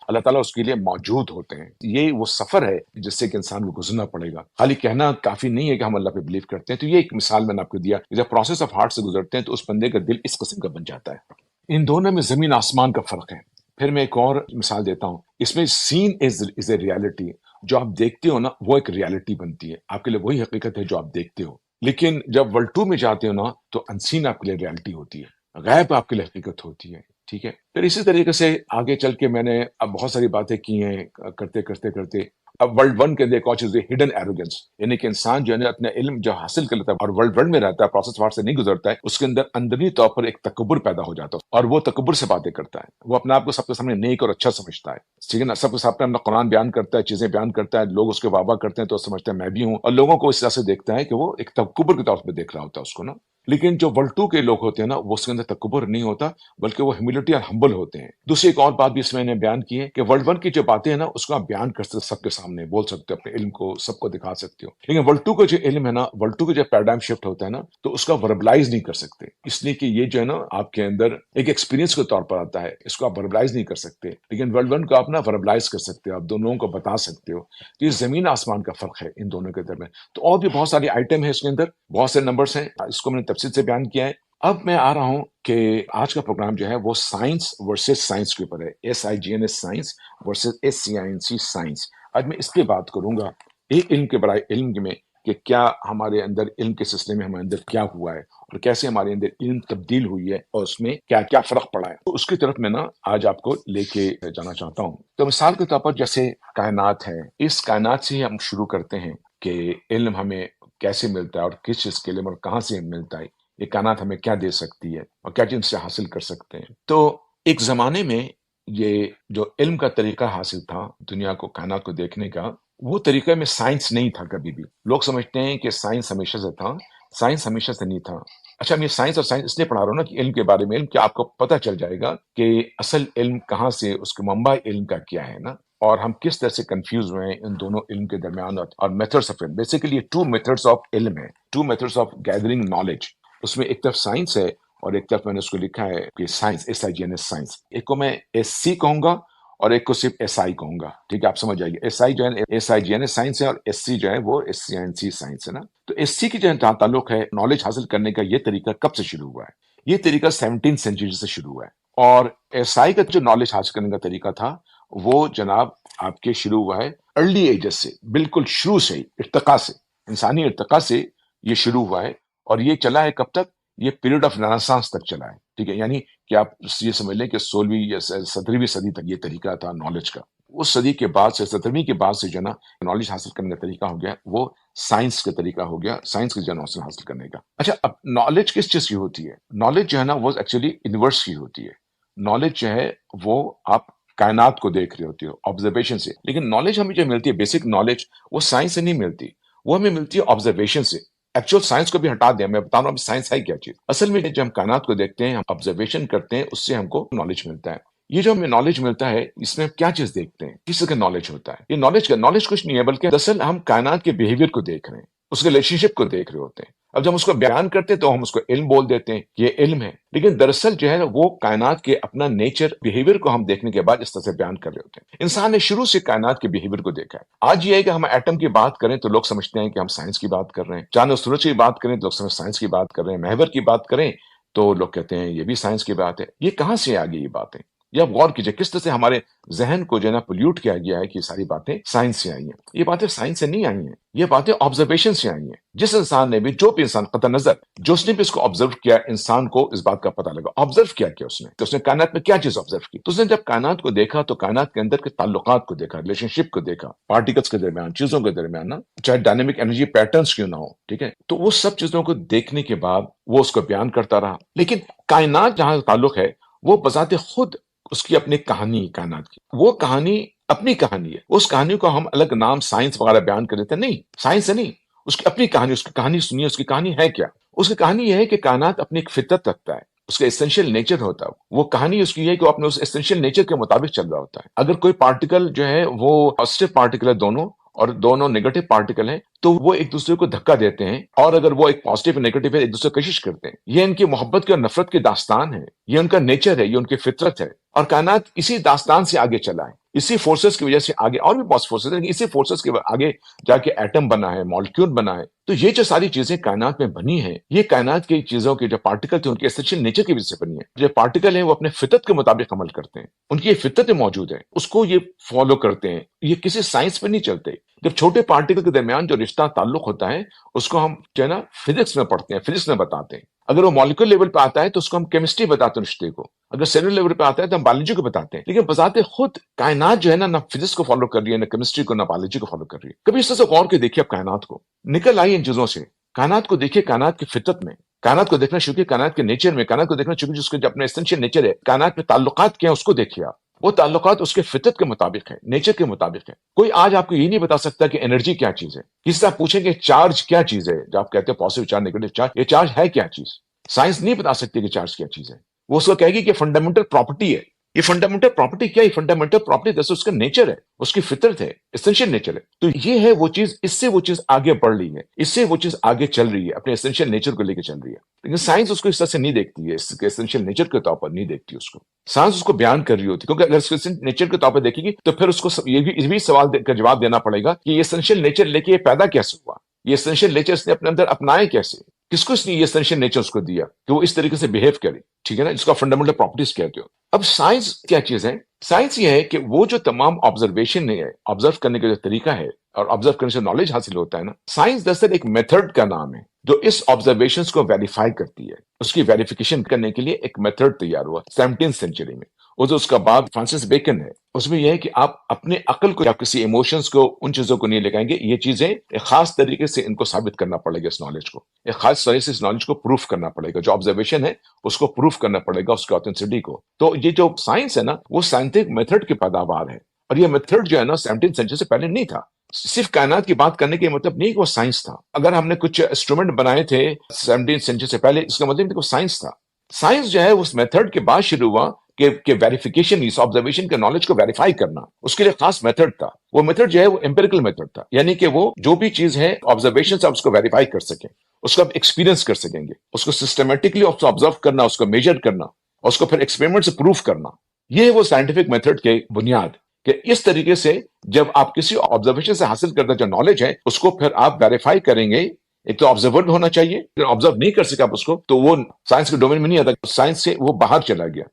اللہ تعالیٰ اس کے لیے موجود ہوتے ہیں۔ یہ وہ سفر ہے جس سے کہ انسان کو گزرنا پڑے گا، خالی کہنا کافی نہیں ہے کہ ہم اللہ پہ بلیو کرتے ہیں۔ تو یہ ایک مثال میں نے آپ کو دیا، جب پروسیس آف ہارٹ سے گزرتے ہیں تو اس بندے کا دل اس قسم کا بن جاتا ہے۔ ان دونوں میں زمین آسمان کا فرق ہے۔ پھر میں ایک اور مثال دیتا ہوں، اس میں سین از اے ریالٹی، جو آپ دیکھتے ہو نا وہ ایک ریالٹی بنتی ہے، آپ کے لیے وہی حقیقت ہے جو آپ دیکھتے ہو۔ لیکن جب ورلڈ ٹو میں جاتے ہو نا تو انسین آپ کے لیے ریالٹی ہوتی ہے، غیب آپ کے لیے حقیقت ہوتی ہے، ٹھیک ہے۔ پھر اسی طریقے سے آگے چل کے میں نے اب بہت ساری باتیں کی ہیں، کرتے کرتے کرتے اب ورلڈ ون کے اندر ایک اور چیز ہے ہڈن ایروگنس، یعنی کہ انسان جو ہے نا اپنا علم جو حاصل کر لیتا ہے اور ورلڈ ون میں رہتا ہے، پروسیس وار سے نہیں گزرتا ہے، اس کے اندر اندرونی طور پر ایک تکبر پیدا ہو جاتا ہے، اور وہ تکبر سے باتیں کرتا ہے، وہ اپنے آپ کو سب کے سامنے نیک اور اچھا سمجھتا ہے، ٹھیک ہے نا، سب کے سامنے اپنا قرآن بیان کرتا ہے، چیزیں بیان کرتا ہے، لوگ اس کے واہ واہ کرتے ہیں تو سمجھتا ہے میں بھی ہوں، اور لوگوں کو اس طرح سے دیکھتا ہے کہ وہ ایک تکبر کے طور پہ دیکھ رہا ہوتا ہے اس کو نا۔ لیکن جو ورلڈ ٹو کے لوگ ہوتے ہیں نا وہ اس کے اندر تکبر نہیں ہوتا، بلکہ وہ ہیوملٹی اور ہمبل ہوتے ہیں۔ دوسری ایک اور بات بھی اس میں نے بیان کی ہے کہ ورلڈ ون کی جو باتیں ہیں نا اس کو آپ بیان کر سکتے، سب کے سامنے بول سکتے ہو، اپنے علم کو سب کو دکھا سکتے ہو، لیکن ورلڈ ٹو کا جو علم ہے نا، ورلڈ ٹو کا جو پیراڈائم شفٹ ہوتا ہے نا تو اس کا وربلائز نہیں کر سکتے، اس لیے کہ یہ جو ہے نا آپ کے اندر ایک ایکسپیرینس کے طور پر آتا ہے، اس کو آپ وربلائز نہیں کر سکتے، لیکن ورلڈ ون کو آپ نا وربلائز کر سکتے ہو، آپ دونوں کو بتا سکتے ہو۔ تو یہ زمین آسمان کا فرق ہے ان دونوں کے درمیان۔ تو اور بھی بہت ساری آئٹم ہے اس کے اندر، بہت سے نمبرز ہیں، اس کو میں نے تفصیل سے بیان کیا ہے۔ اب میں آ رہا ہوں کہ آج کا پروگرام جو ہے وہ سائنس ورسز سائنس کے اوپر ہے، SIGNS signs versus SCINC science. آج میں اس پہ بات کروں گا، ایک علم کے برائے علم میں، کہ کیا ہمارے اندر علم کے سلسلے میں ہمارے اندر کیا ہوا ہے اور کیسے ہمارے اندر علم تبدیل ہوئی ہے اور اس میں کیا کیا فرق پڑا ہے، تو اس کی طرف میں نا آج آپ کو لے کے جانا چاہتا ہوں۔ تو مثال کے طور پر جیسے کائنات ہے، اس کائنات سے ہی ہم شروع کرتے ہیں کہ علم ہمیں کیسے ملتا ہے اور کس چیز کے علم اور کہاں سے ملتا ہے، یہ کائنات ہمیں کیا دے سکتی ہے اور کیا چیز سے حاصل کر سکتے ہیں۔ تو ایک زمانے میں یہ جو علم کا طریقہ حاصل تھا دنیا کو، کائنات کو دیکھنے کا، وہ طریقہ میں سائنس نہیں تھا کبھی بھی۔ لوگ سمجھتے ہیں کہ سائنس ہمیشہ سے تھا، سائنس ہمیشہ سے نہیں تھا۔ اچھا میں سائنس اور سائنس اس لیے پڑھا رہا ہوں نا کہ علم کے بارے میں علم، کہ آپ کو پتہ چل جائے گا کہ اصل علم کہاں سے، اس کے منبع علم کا کیا ہے نا، اور ہم کس طرح سے کنفیوز ہوئے ہیں ان دونوں علم کے درمیان، اور میتھڈس آف علم۔ بیسیکلی ٹو میتھڈس آف علم ہے، two methods of gathering knowledge. اس میں ایک طرف سائنس ہے اور ایک طرف میں نے اس کو لکھا ہے کہ سائنس، SIGNS سائنس۔ ایک کو میں SC کہوں گا اور ایک کو صرف SI کہوں گا، ٹھیک ہے، آپ سمجھ جائیے۔ SI جو ہے SIGNS سائنس ہے اور SC جو ہے وہ SCINC سائنس ہے نا۔ تو SC کی جو تعلق ہے نالج حاصل کرنے کا، یہ طریقہ کب سے شروع ہوا ہے؟ یہ طریقہ 17 سینچری سے شروع ہوا ہے، اور SI کا جو نالج حاصل کرنے کا طریقہ تھا وہ جناب آپ کے شروع ہوا ہے ارلی ایجز سے، بالکل شروع سے ہی، ارتقاء سے، انسانی ارتقاء سے یہ شروع ہوا ہے، اور یہ چلا ہے کب تک؟ یہ پیریڈ آف رینیسانس تک چلا ہے، ٹھیک ہے، یعنی کہ آپ یہ سمجھ لیں کہ 16ویں یا 17ویں صدی تک یہ طریقہ تھا نالج کا۔ اس صدی کے بعد سے، 17ویں کے بعد سے جو ہے نا نالج حاصل کرنے کا طریقہ ہو گیا وہ سائنس کا طریقہ ہو گیا، سائنس کے جو ہے حاصل کرنے کا۔ اچھا اب نالج کس چیز کی ہوتی ہے؟ نالج جو ہے نا وہ ایکچولی یونیورس کی ہوتی ہے۔ نالج جو ہے وہ آپ کائنات کو دیکھ رہے ہوتے ہو آبزرویشن سے، لیکن نالج ہمیں جو ملتی ہے، بیسک نالج، وہ سائنس سے نہیں ملتی، وہ ہمیں ملتی ہے آبزرویشن سے۔ ایکچوئل سائنس کو بھی ہٹا دیں، میں بتا رہا ہوں سائنس ہے کیا چیز۔ اصل میں جب ہم کائنات کو دیکھتے ہیں، ہم آبزرویشن کرتے ہیں، اس سے ہم کو نالج ملتا ہے۔ یہ جو ہمیں نالج ملتا ہے اس میں کیا چیز دیکھتے ہیں، کس کا نالج ہوتا ہے؟ یہ نالج کچھ نہیں ہے، بلکہ دراصل ہم کائنات کے بیہیویئر کو دیکھ رہے ہیں، اس کے ریلیشن شپ کو دیکھ رہے ہوتے ہیں۔ اب جب ہم اس کو بیان کرتے ہیں تو ہم اس کو علم بول دیتے ہیں، یہ علم ہے، لیکن دراصل جو ہے وہ کائنات کے اپنا نیچر، بیہیویئر کو ہم دیکھنے کے بعد اس طرح سے بیان کر رہے ہوتے ہیں۔ انسان نے شروع سے کائنات کے بیہیویئر کو دیکھا ہے۔ آج یہ ہے کہ ہم ایٹم کی بات کریں تو لوگ سمجھتے ہیں کہ ہم سائنس کی بات کر رہے ہیں، چاند و سورج کی بات کریں تو لوگ سمجھ سائنس کی بات کر رہے ہیں، محور کی بات کریں تو لوگ کہتے ہیں یہ بھی سائنس کی بات ہے۔ یہ کہاں سے آ گئی یہ باتیں؟ یہ آپ غور کیجئے کس طرح سے ہمارے ذہن کو جو ہے نا پولیوٹ کیا گیا ہے کہ یہ ساری باتیں سائنس سے آئی ہیں۔ یہ باتیں سائنس سے نہیں آئی ہیں، یہ باتیں آبزرویشن سے آئی ہیں۔ جس انسان نے بھی، جو بھی انسان قطع نظر جو اس نے بھی اس کو آبزرو کیا، انسان کو اس بات کا پتہ لگا۔ آبزرو کیا اس نے، تو اس نے کائنات میں کیا چیز آبزرو کی؟ تو اس نے جب کائنات کو دیکھا تو کائنات کے اندر کے تعلقات کو دیکھا، ریلیشن شپ کو دیکھا، پارٹیکلس کے درمیان، چیزوں کے درمیان نا، چاہے ڈائنامک انرجی پیٹرنس کیوں نہ ہو، ٹھیک ہے، تو وہ سب چیزوں کو دیکھنے کے بعد وہ اس کو بیان کرتا رہا۔ لیکن کائنات جہاں تعلق ہے وہ بذات خود اس کی اپنی کہانی، کائنات کی وہ کہانی اپنی کہانی ہے۔ اس کہانی کو ہم الگ نام سائنس وغیرہ بیان کر دیتے ہیں، نہیں، سائنس سے نہیں، اس کی اپنی کہانی، اس کی کہانی سنیے، اس کی کہانی ہے کیا؟ اس کی کہانی یہ ہے کہ کائنات اپنی ایک فطرت رکھتا ہے، اس کا ایسنشیل نیچر ہوتا ہے. وہ کہانی اس کی ہے کہ وہ اپنے اس ایسنشیل نیچر کے مطابق چل رہا ہوتا ہے. اگر کوئی پارٹیکل جو ہے وہ پازیٹیو پارٹیکل ہے دونوں اور دونوں نیگیٹو پارٹیکل ہیں تو وہ ایک دوسرے کو دھکا دیتے ہیں, اور اگر وہ ایک پازیٹیو اور نیگیٹو ہے ایک دوسرے کو کشش کرتے ہیں. یہ ان کی محبت کی اور نفرت کی داستان ہے, یہ ان کا نیچر ہے, یہ ان کی فطرت ہے, اور کائنات اسی داستان سے آگے چلا ہے, اسی فورسز کی وجہ سے آگے, اور بھی بہت فورسز ہیں, اسی فورسز کے آگے جا کے ایٹم بنا ہے, مالیکیول بنا ہے. تو یہ جو ساری چیزیں کائنات میں بنی ہیں, یہ کائنات کی چیزوں کے جو پارٹیکل تھے ان کے ایسنشیل نیچر کی وجہ سے بنی ہے. جو پارٹیکل ہیں وہ اپنے فطرت کے مطابق عمل کرتے ہیں, ان کی یہ فطرت موجود ہے, اس کو یہ فالو کرتے ہیں, یہ کسی سائنس پہ نہیں چلتے. جب چھوٹے پارٹیکل کے درمیان جو رشتہ تعلق ہوتا ہے اس کو ہم جو ہے نا فزکس میں پڑھتے ہیں, فزکس میں بتاتے ہیں. اگر وہ مالیکول لیول پہ آتا ہے تو اس کو ہم کیمسٹری بتاتے ہیں رشتے کو, اگر سیلولر لیول پہ آتا ہے تو ہم بایولوجی کو بتاتے ہیں. لیکن بذات خود کائنات جو ہے نا نہ فزکس کو فالو کر رہی ہے, نہ کیمسٹری کو, نہ بایولوجی کو فالو کر رہی ہے. کبھی اس طرح سے غور کے دیکھیے آپ کائنات کو, نکل آئیے ان چیزوں سے, کائنات کو دیکھیے, کائنات کی فطرت میں, کائنات کو دیکھنا شروع کیے کائنات کے نیچر میں, کائنات کو دیکھنا شروع کیے جس کے جو اپنے ایسنشیل نیچر ہے, کائنات میں تعلقات کیا ہیں اس کو دیکھیے آپ. وہ تعلقات اس کے فطرت کے مطابق ہے, نیچر کے مطابق ہے. کوئی آج آپ کو یہ نہیں بتا سکتا کہ انرجی کیا چیز ہے. کسی سے آپ پوچھیں کہ چارج کیا چیز ہے, جو آپ کہتے ہیں پازیٹیو چارج, نیگیٹو چارج, یہ چارج ہے کیا چیز, سائنس نہیں بتا سکتی کہ چارج کیا چیز ہے. وہ اس کو کہے گی کہ فنڈامنٹل پراپرٹی ہے. یہ فنڈامنٹل پراپرٹی کیا ہے؟ فنڈامنٹل پراپرٹی جیسے اس کا نیچر ہے, اس کی فطرت ہے, ایسنشیل نیچر ہے. تو یہ ہے وہ چیز, اس سے وہ چیز آگے بڑھ رہی ہے, اس سے وہ چیز آگے چل رہی ہے, اپنے ایسنشیل نیچر کو لے کے چل رہی ہے. لیکن سائنس اس کو اس طرح سے نہیں دیکھتی ہے, اس کے ایسنشیل نیچر کے طور پر نہیں دیکھتی اس کو. سائنس اس کو بیان کر رہی ہوتی ہے, کیونکہ اگر اس کے نیچر کے طور پر دیکھے گی تو پھر اس کو یہ بھی سوال کا جواب دینا پڑے گا کہ یہ ایسنشیل نیچر لے کے یہ پیدا کیسے ہوا, یہ ایسنشیل نیچر اس نے اپنے اندر اپنائے کیسے, کس کو اس نے یہ ایسنشیل نیچر اس کو دیا کہ وہ اس طریقے سے بہیو کرے. ٹھیک ہے نا, جس کو فنڈامنٹل پراپرٹیز کہتے ہو. اب سائنس کیا چیز ہے؟ سائنس یہ ہے کہ وہ جو تمام آبزرویشن ہے, آبزرو کرنے کا جو طریقہ ہے اور آبزرو کرنے سے نالج حاصل ہوتا ہے نا, سائنس دراصل ایک میتھڈ کا نام ہے جو اس آبزرویشنز کو ویریفائی کرتی ہے. اس کی ویریفیکیشن کرنے کے لیے ایک میتھڈ تیار ہوا 17 سینچری میں, اس کا بعد فرانسس بیکن ہے. اس میں یہ ہے کہ آپ اپنے عقل کو یا کسی ایموشنز کو, ان چیزوں کو نہیں لے گے, یہ چیزیں ایک خاص طریقے سے ان کو ثابت کرنا پڑے گا, اس نالج کو ایک خاص طریقے سے اس نالج کو پروف کرنا پڑے گا, جو آبزرویشن ہے اس کو پروف کرنا پڑے گا, اس کی آتھینٹسٹی کو. تو یہ جو سائنس ہے نا وہ سائنٹفک میتھڈ کی پیداوار ہے, اور یہ میتھڈ جو ہے نا 17 سینچری سے پہلے نہیں تھا. صرف کائنات کی بات کرنے کے مطلب نہیں کہ وہ سائنس تھا. اگر ہم نے کچھ انسٹرومنٹ بنائے تھے 17 سینچری سے پہلے, اس کا مطلب نہیں کہ وہ سائنس تھا. سائنس جو ہے اس میتھڈ کے بعد شروع ہوا کہ ویریفیکیشن, اس آبزرویشن کے نالج کو ویریفائی کرنا, اس کے لیے خاص میتھڈ تھا. وہ میتھڈ جو ہے وہ امپیریکل میتھڈ تھا, یعنی کہ وہ جو بھی چیز ہے آبزرویشن سے آپ اس کو ویریفائی کر سکیں, اس کو آپ ایکسپیرینس کر سکیں گے, اس کو سسٹمیٹکلی آبزرو کرنا, اس کو میجر کرنا, اور اس کو پھر ایکسپیریمنٹ سے پروف کرنا. یہ وہ سائنٹیفک میتھڈ کے بنیاد, کہ اس طریقے سے جب آپ کسی آبزرویشن سے حاصل کردہ جو نالج ہے اس کو پھر آپ ویریفائی کریں گے. ایک تو آبزرور ہونا چاہیے, اگر آبزرو نہیں کر سکے آپ اس کو تو وہ سائنس کے ڈومین میں نہیں آتا, سائنس سے وہ باہر چلا گیا.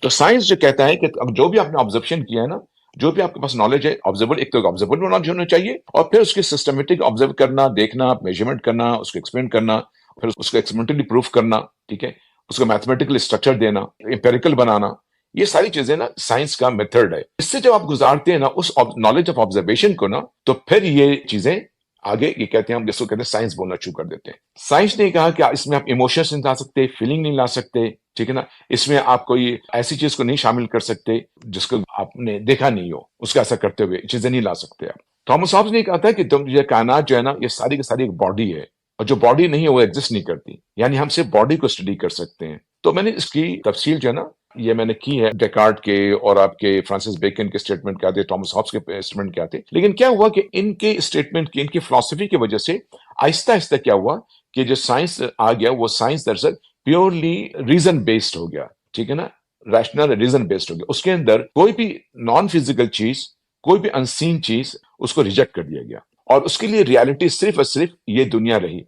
تو سائنس جو کہتا ہے کہ اب جو بھی آپ نے آبزرویشن کیا ہے نا, جو بھی آپ کے پاس نالج ہے آبزرور, ایک تو آبزرور نالج ہونا چاہیے, اور پھر اس کی سسٹمیٹک آبزرو کرنا, دیکھنا, میجرمنٹ کرنا, اس کو ایکسپلین کرنا, پھر اس کو ایکسپیریمنٹلی پروف کرنا. ٹھیک ہے, اس کو میتھمیٹیکل اسٹرکچر دینا, امپیریکل بنانا. یہ ساری چیزیں نا سائنس کا میتھڈ ہے. اس سے جب آپ گزارتے ہیں نا اس نالج آف آبزرویشن کو نا, تو پھر یہ چیزیں آگے یہ کہتے ہیں, ہم جس کو کہتے ہیں سائنس بولنا شروع کر دیتے ہیں. سائنس نے کہا کہ اس میں آپ ایموشنز نہیں لا سکتے, فیلنگ نہیں لا سکتے. ٹھیک ہے نا, اس میں آپ کوئی ایسی چیز کو نہیں شامل کر سکتے جس کو آپ نے دیکھا نہیں ہو, اس کا ایسا کرتے ہوئے چیزیں نہیں لا سکتے آپ. تھامس ہابس نے کہا تھا کہ یہ کائنات جو ہے نا یہ ساری کی ساری ایک باڈی ہے, اور جو باڈی نہیں ہے وہ ایگزسٹ نہیں کرتی, یعنی ہم صرف باڈی کو اسٹڈی کر سکتے ہیں. تو میں نے اس کی تفصیل جو ہے نا یہ میں نے کی ہے, ڈیکارٹ کے اور آپ کے فرانسس بیکن کے اسٹیٹمنٹ کیا تھے, تھامس ہابس کے اسٹیٹمنٹ کیا تھے. لیکن کیا ہوا کہ ان کے اسٹیٹمنٹ کی, ان کی فلسفی کی وجہ سے آہستہ آہستہ کیا ہوا کہ جو سائنس آ گیا وہ سائنس دراصل پیورلی ریزن بیسڈ ہو گیا. ٹھیک ہے نا, ریشنل ریزن بیسڈ ہو گیا. اس کے اندر کوئی بھی نان فزیکل چیز, کوئی بھی انسین چیز, اس کو ریجیکٹ کر دیا گیا, اور اس کے لیے ریالٹی صرف اور صرف یہ دنیا رہی,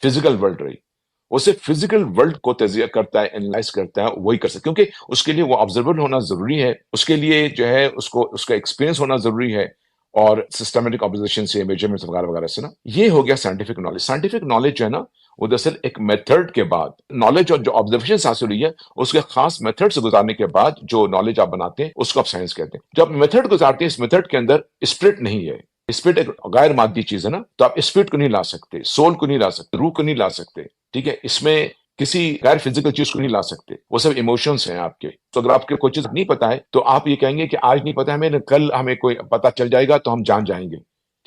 فزیکل ورلڈ رہی. وہ صرف فزیکل ورلڈ کو تجزیہ کرتا ہے, انالائز کرتا ہے, وہی کر سکتا ہے, کیونکہ اس کے لیے وہ آبزرور ہونا ضروری ہے, اس کے لیے جو ہے اس کا ایکسپیرینس ہونا ضروری ہے, اور سسٹمیٹک آبزرویشن سے, میجرمنٹ وغیرہ وغیرہ سے نا. یہ ہو گیا سائنٹیفک نالج. سائنٹیفک نالج جو ہے نا وہ دراصل ایک میتھڈ کے بعد نالج, اور جو آبزرویشن حاصل ہوئی ہے اس کے خاص میتھڈ سے گزارنے کے بعد جو نالج آپ بناتے ہیں اس کو آپ سائنس کہتے ہیں. جب آپ میتھڈ گزارتے ہیں, اس میتھڈ کے اندر اسپرٹ نہیں ہے. اسپرٹ ایک غیر مادی چیز ہے نا, تو آپ اسپرٹ کو نہیں لا سکتے, سول کو نہیں لا سکتے, روح کو نہیں لا سکتے. ٹھیک ہے, اس میں کسی غیر فزیکل چیز کو نہیں لا سکتے, وہ سب ایموشنز ہیں آپ کے. تو اگر آپ کے کوئی چیز نہیں پتا ہے تو آپ یہ کہیں گے کہ آج نہیں پتا ہمیں, کل ہمیں کوئی پتا چل جائے گا تو ہم جان جائیں گے.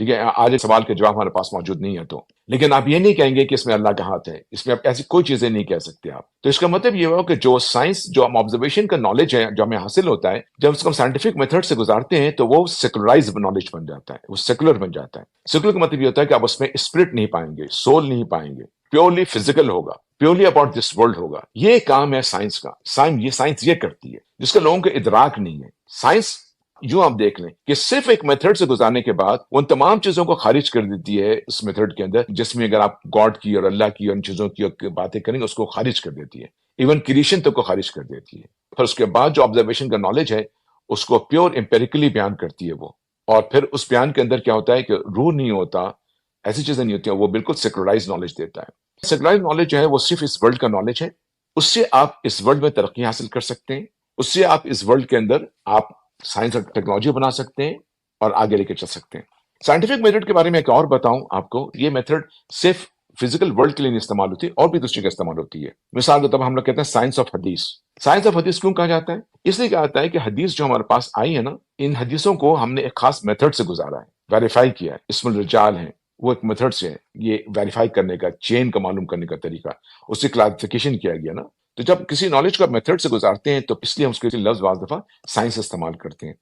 ٹھیک ہے. آج ایک سوال کا جواب ہمارے پاس موجود نہیں ہے تو، لیکن آپ یہ نہیں کہیں گے کہ اس میں اللہ کا ہاتھ ہے، اس میں آپ ایسی کوئی چیزیں نہیں کہہ سکتے آپ. تو اس کا مطلب یہ ہوا کہ جو سائنس، جو ہم آبزرویشن کا نالج ہے جو ہمیں حاصل ہوتا ہے، جب اس کو ہم سائنٹیفک میتھڈ سے گزارتے ہیں تو وہ سیکولرائز نالج بن جاتا ہے، وہ سیکولر بن جاتا ہے. سیکولر کا مطلب یہ ہوتا ہے کہ آپ اس میں اسپرٹ نہیں پائیں گے، سول نہیں پائیں گے، پیورلی فزیکل ہوگا، پیورلی اباؤٹ دس ورلڈ ہوگا. یہ کام ہے سائنس کا. سائنس یہ کرتی ہے جس کا لوگوں کو ادراک نہیں ہے. سائنس جو آپ دیکھ لیں کہ صرف ایک میتھڈ سے گزارنے کے بعد ان تمام چیزوں کو خارج کر دیتی ہے اس میتھڈ کے اندر، جس میں اگر آپ گاڈ کی اور اللہ کی اور ان چیزوں کی باتیں کریں گے اس کو خارج کر دیتی ہے، ایون کریشن تک کو خارج کر دیتی ہے. پھر اس کے بعد جو آبزرویشن کا نالج ہے اس کو پیور امپیریکلی بیان کرتی ہے وہ. اور پھر اس بیان کے اندر کیا ہوتا ہے کہ روح نہیں ہوتا، ایسی چیزیں نہیں ہوتی ہیں، وہ بالکل سیکولرائز نالج دیتا ہے. سیکولرائز نالج جو ہے وہ صرف اس ورلڈ کا نالج ہے. اس سے آپ اس ورلڈ میں ترقی حاصل کر سکتے ہیں، اس سے آپ اس ورلڈ کے اندر آپ سائنس اور ٹیکنالوجی بنا سکتے ہیں اور آگے لے کے چل سکتے ہیں. سائنٹیفک میتھڈ کے بارے میں ایک اور بتاؤں آپ کو، یہ میتھڈ صرف فزیکل ورلڈ کے لیے نہیں استعمال ہوتی، اور بھی دوسری کا استعمال ہوتی ہے. مثال کے طور پر ہم لوگ کہتے ہیں سائنس آف حدیث. سائنس آف حدیث کیوں کہا جاتا ہے؟ اس لیے کہا جاتا ہے کہ حدیث جو ہمارے پاس آئی ہے نا، ان حدیثوں کو ہم نے ایک خاص میتھڈ سے گزارا ہے، ویریفائی کیا ہے. اسم الرجال ہیں وہ ایک میتھڈ سے ہے، یہ ویریفائی کرنے کا، چین کا معلوم کرنے کا طریقہ، اس سے کلاسیفیکیشن کیا گیا نا. تو جب کسی نالج کو میتھڈ سے گزارتے ہیں تو اس لیے ہم اس کے لفظ بعض دفعہ سائنس استعمال کرتے ہیں.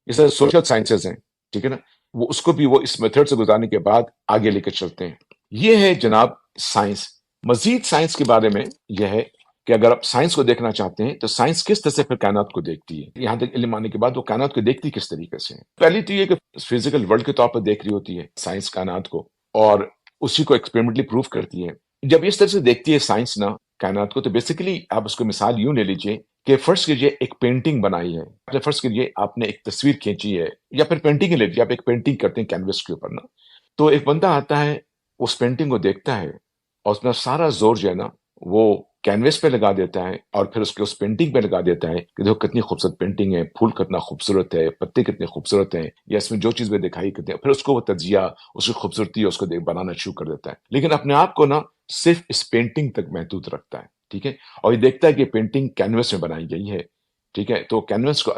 اس طرح سوشل سائنسز ہیں، ٹھیک ہے نا، وہ اس کو بھی وہ اس میتھڈ سے گزارنے کے بعد آگے لے کے چلتے ہیں. یہ ہے جناب سائنس. مزید سائنس کے بارے میں یہ ہے کہ اگر آپ سائنس کو دیکھنا چاہتے ہیں تو سائنس کس طرح سے پھر کائنات کو دیکھتی ہے. یہاں تک علم آنے کے بعد وہ کائنات کو دیکھتی کس طریقے سے ہے. پہلی تو یہ کہ فزیکل ورلڈ کے طور پر دیکھ رہی ہوتی ہے سائنس کائنات کو، اور اسی کو ایکسپیریمنٹلی پروف کرتی ہے. جب اس طرح سے دیکھتی ہے سائنس نا کائنات کو، تو بیسیکلی آپ اس کو مثال یوں لے لیجئے کہ فرض کیجئے ایک پینٹنگ بنائی ہے، فرض کیجئے آپ نے ایک تصویر کھینچی ہے، یا پھر پینٹنگ لے لیجئے، آپ ایک پینٹنگ کرتے ہیں کینوس کے اوپر نا. تو ایک بندہ آتا ہے، اس پینٹنگ کو دیکھتا ہے اور اس میں سارا زور جو ہے نا وہ کینوس پہ لگا دیتا ہے، اور پھر اس پینٹنگ پہ لگا دیتا ہے کہ دیکھو کتنی خوبصورت پینٹنگ ہے، پھول کتنا خوبصورت ہے، پتے کتنے خوبصورت ہیں، یا اس میں جو چیز بھی دکھائی کرتے ہیں، پھر اس کو وہ تجزیہ، اس کی خوبصورتی اس کو بنانا شروع کر دیتا ہے. لیکن اپنے آپ کو نا صرف اس پینٹنگ تک محدود رکھتا ہے، ٹھیک ہے، اور یہ دیکھتا ہے کہ پینٹنگ کینوس میں بنائی گئی ہے، ٹھیک ہے. تو کینوس کو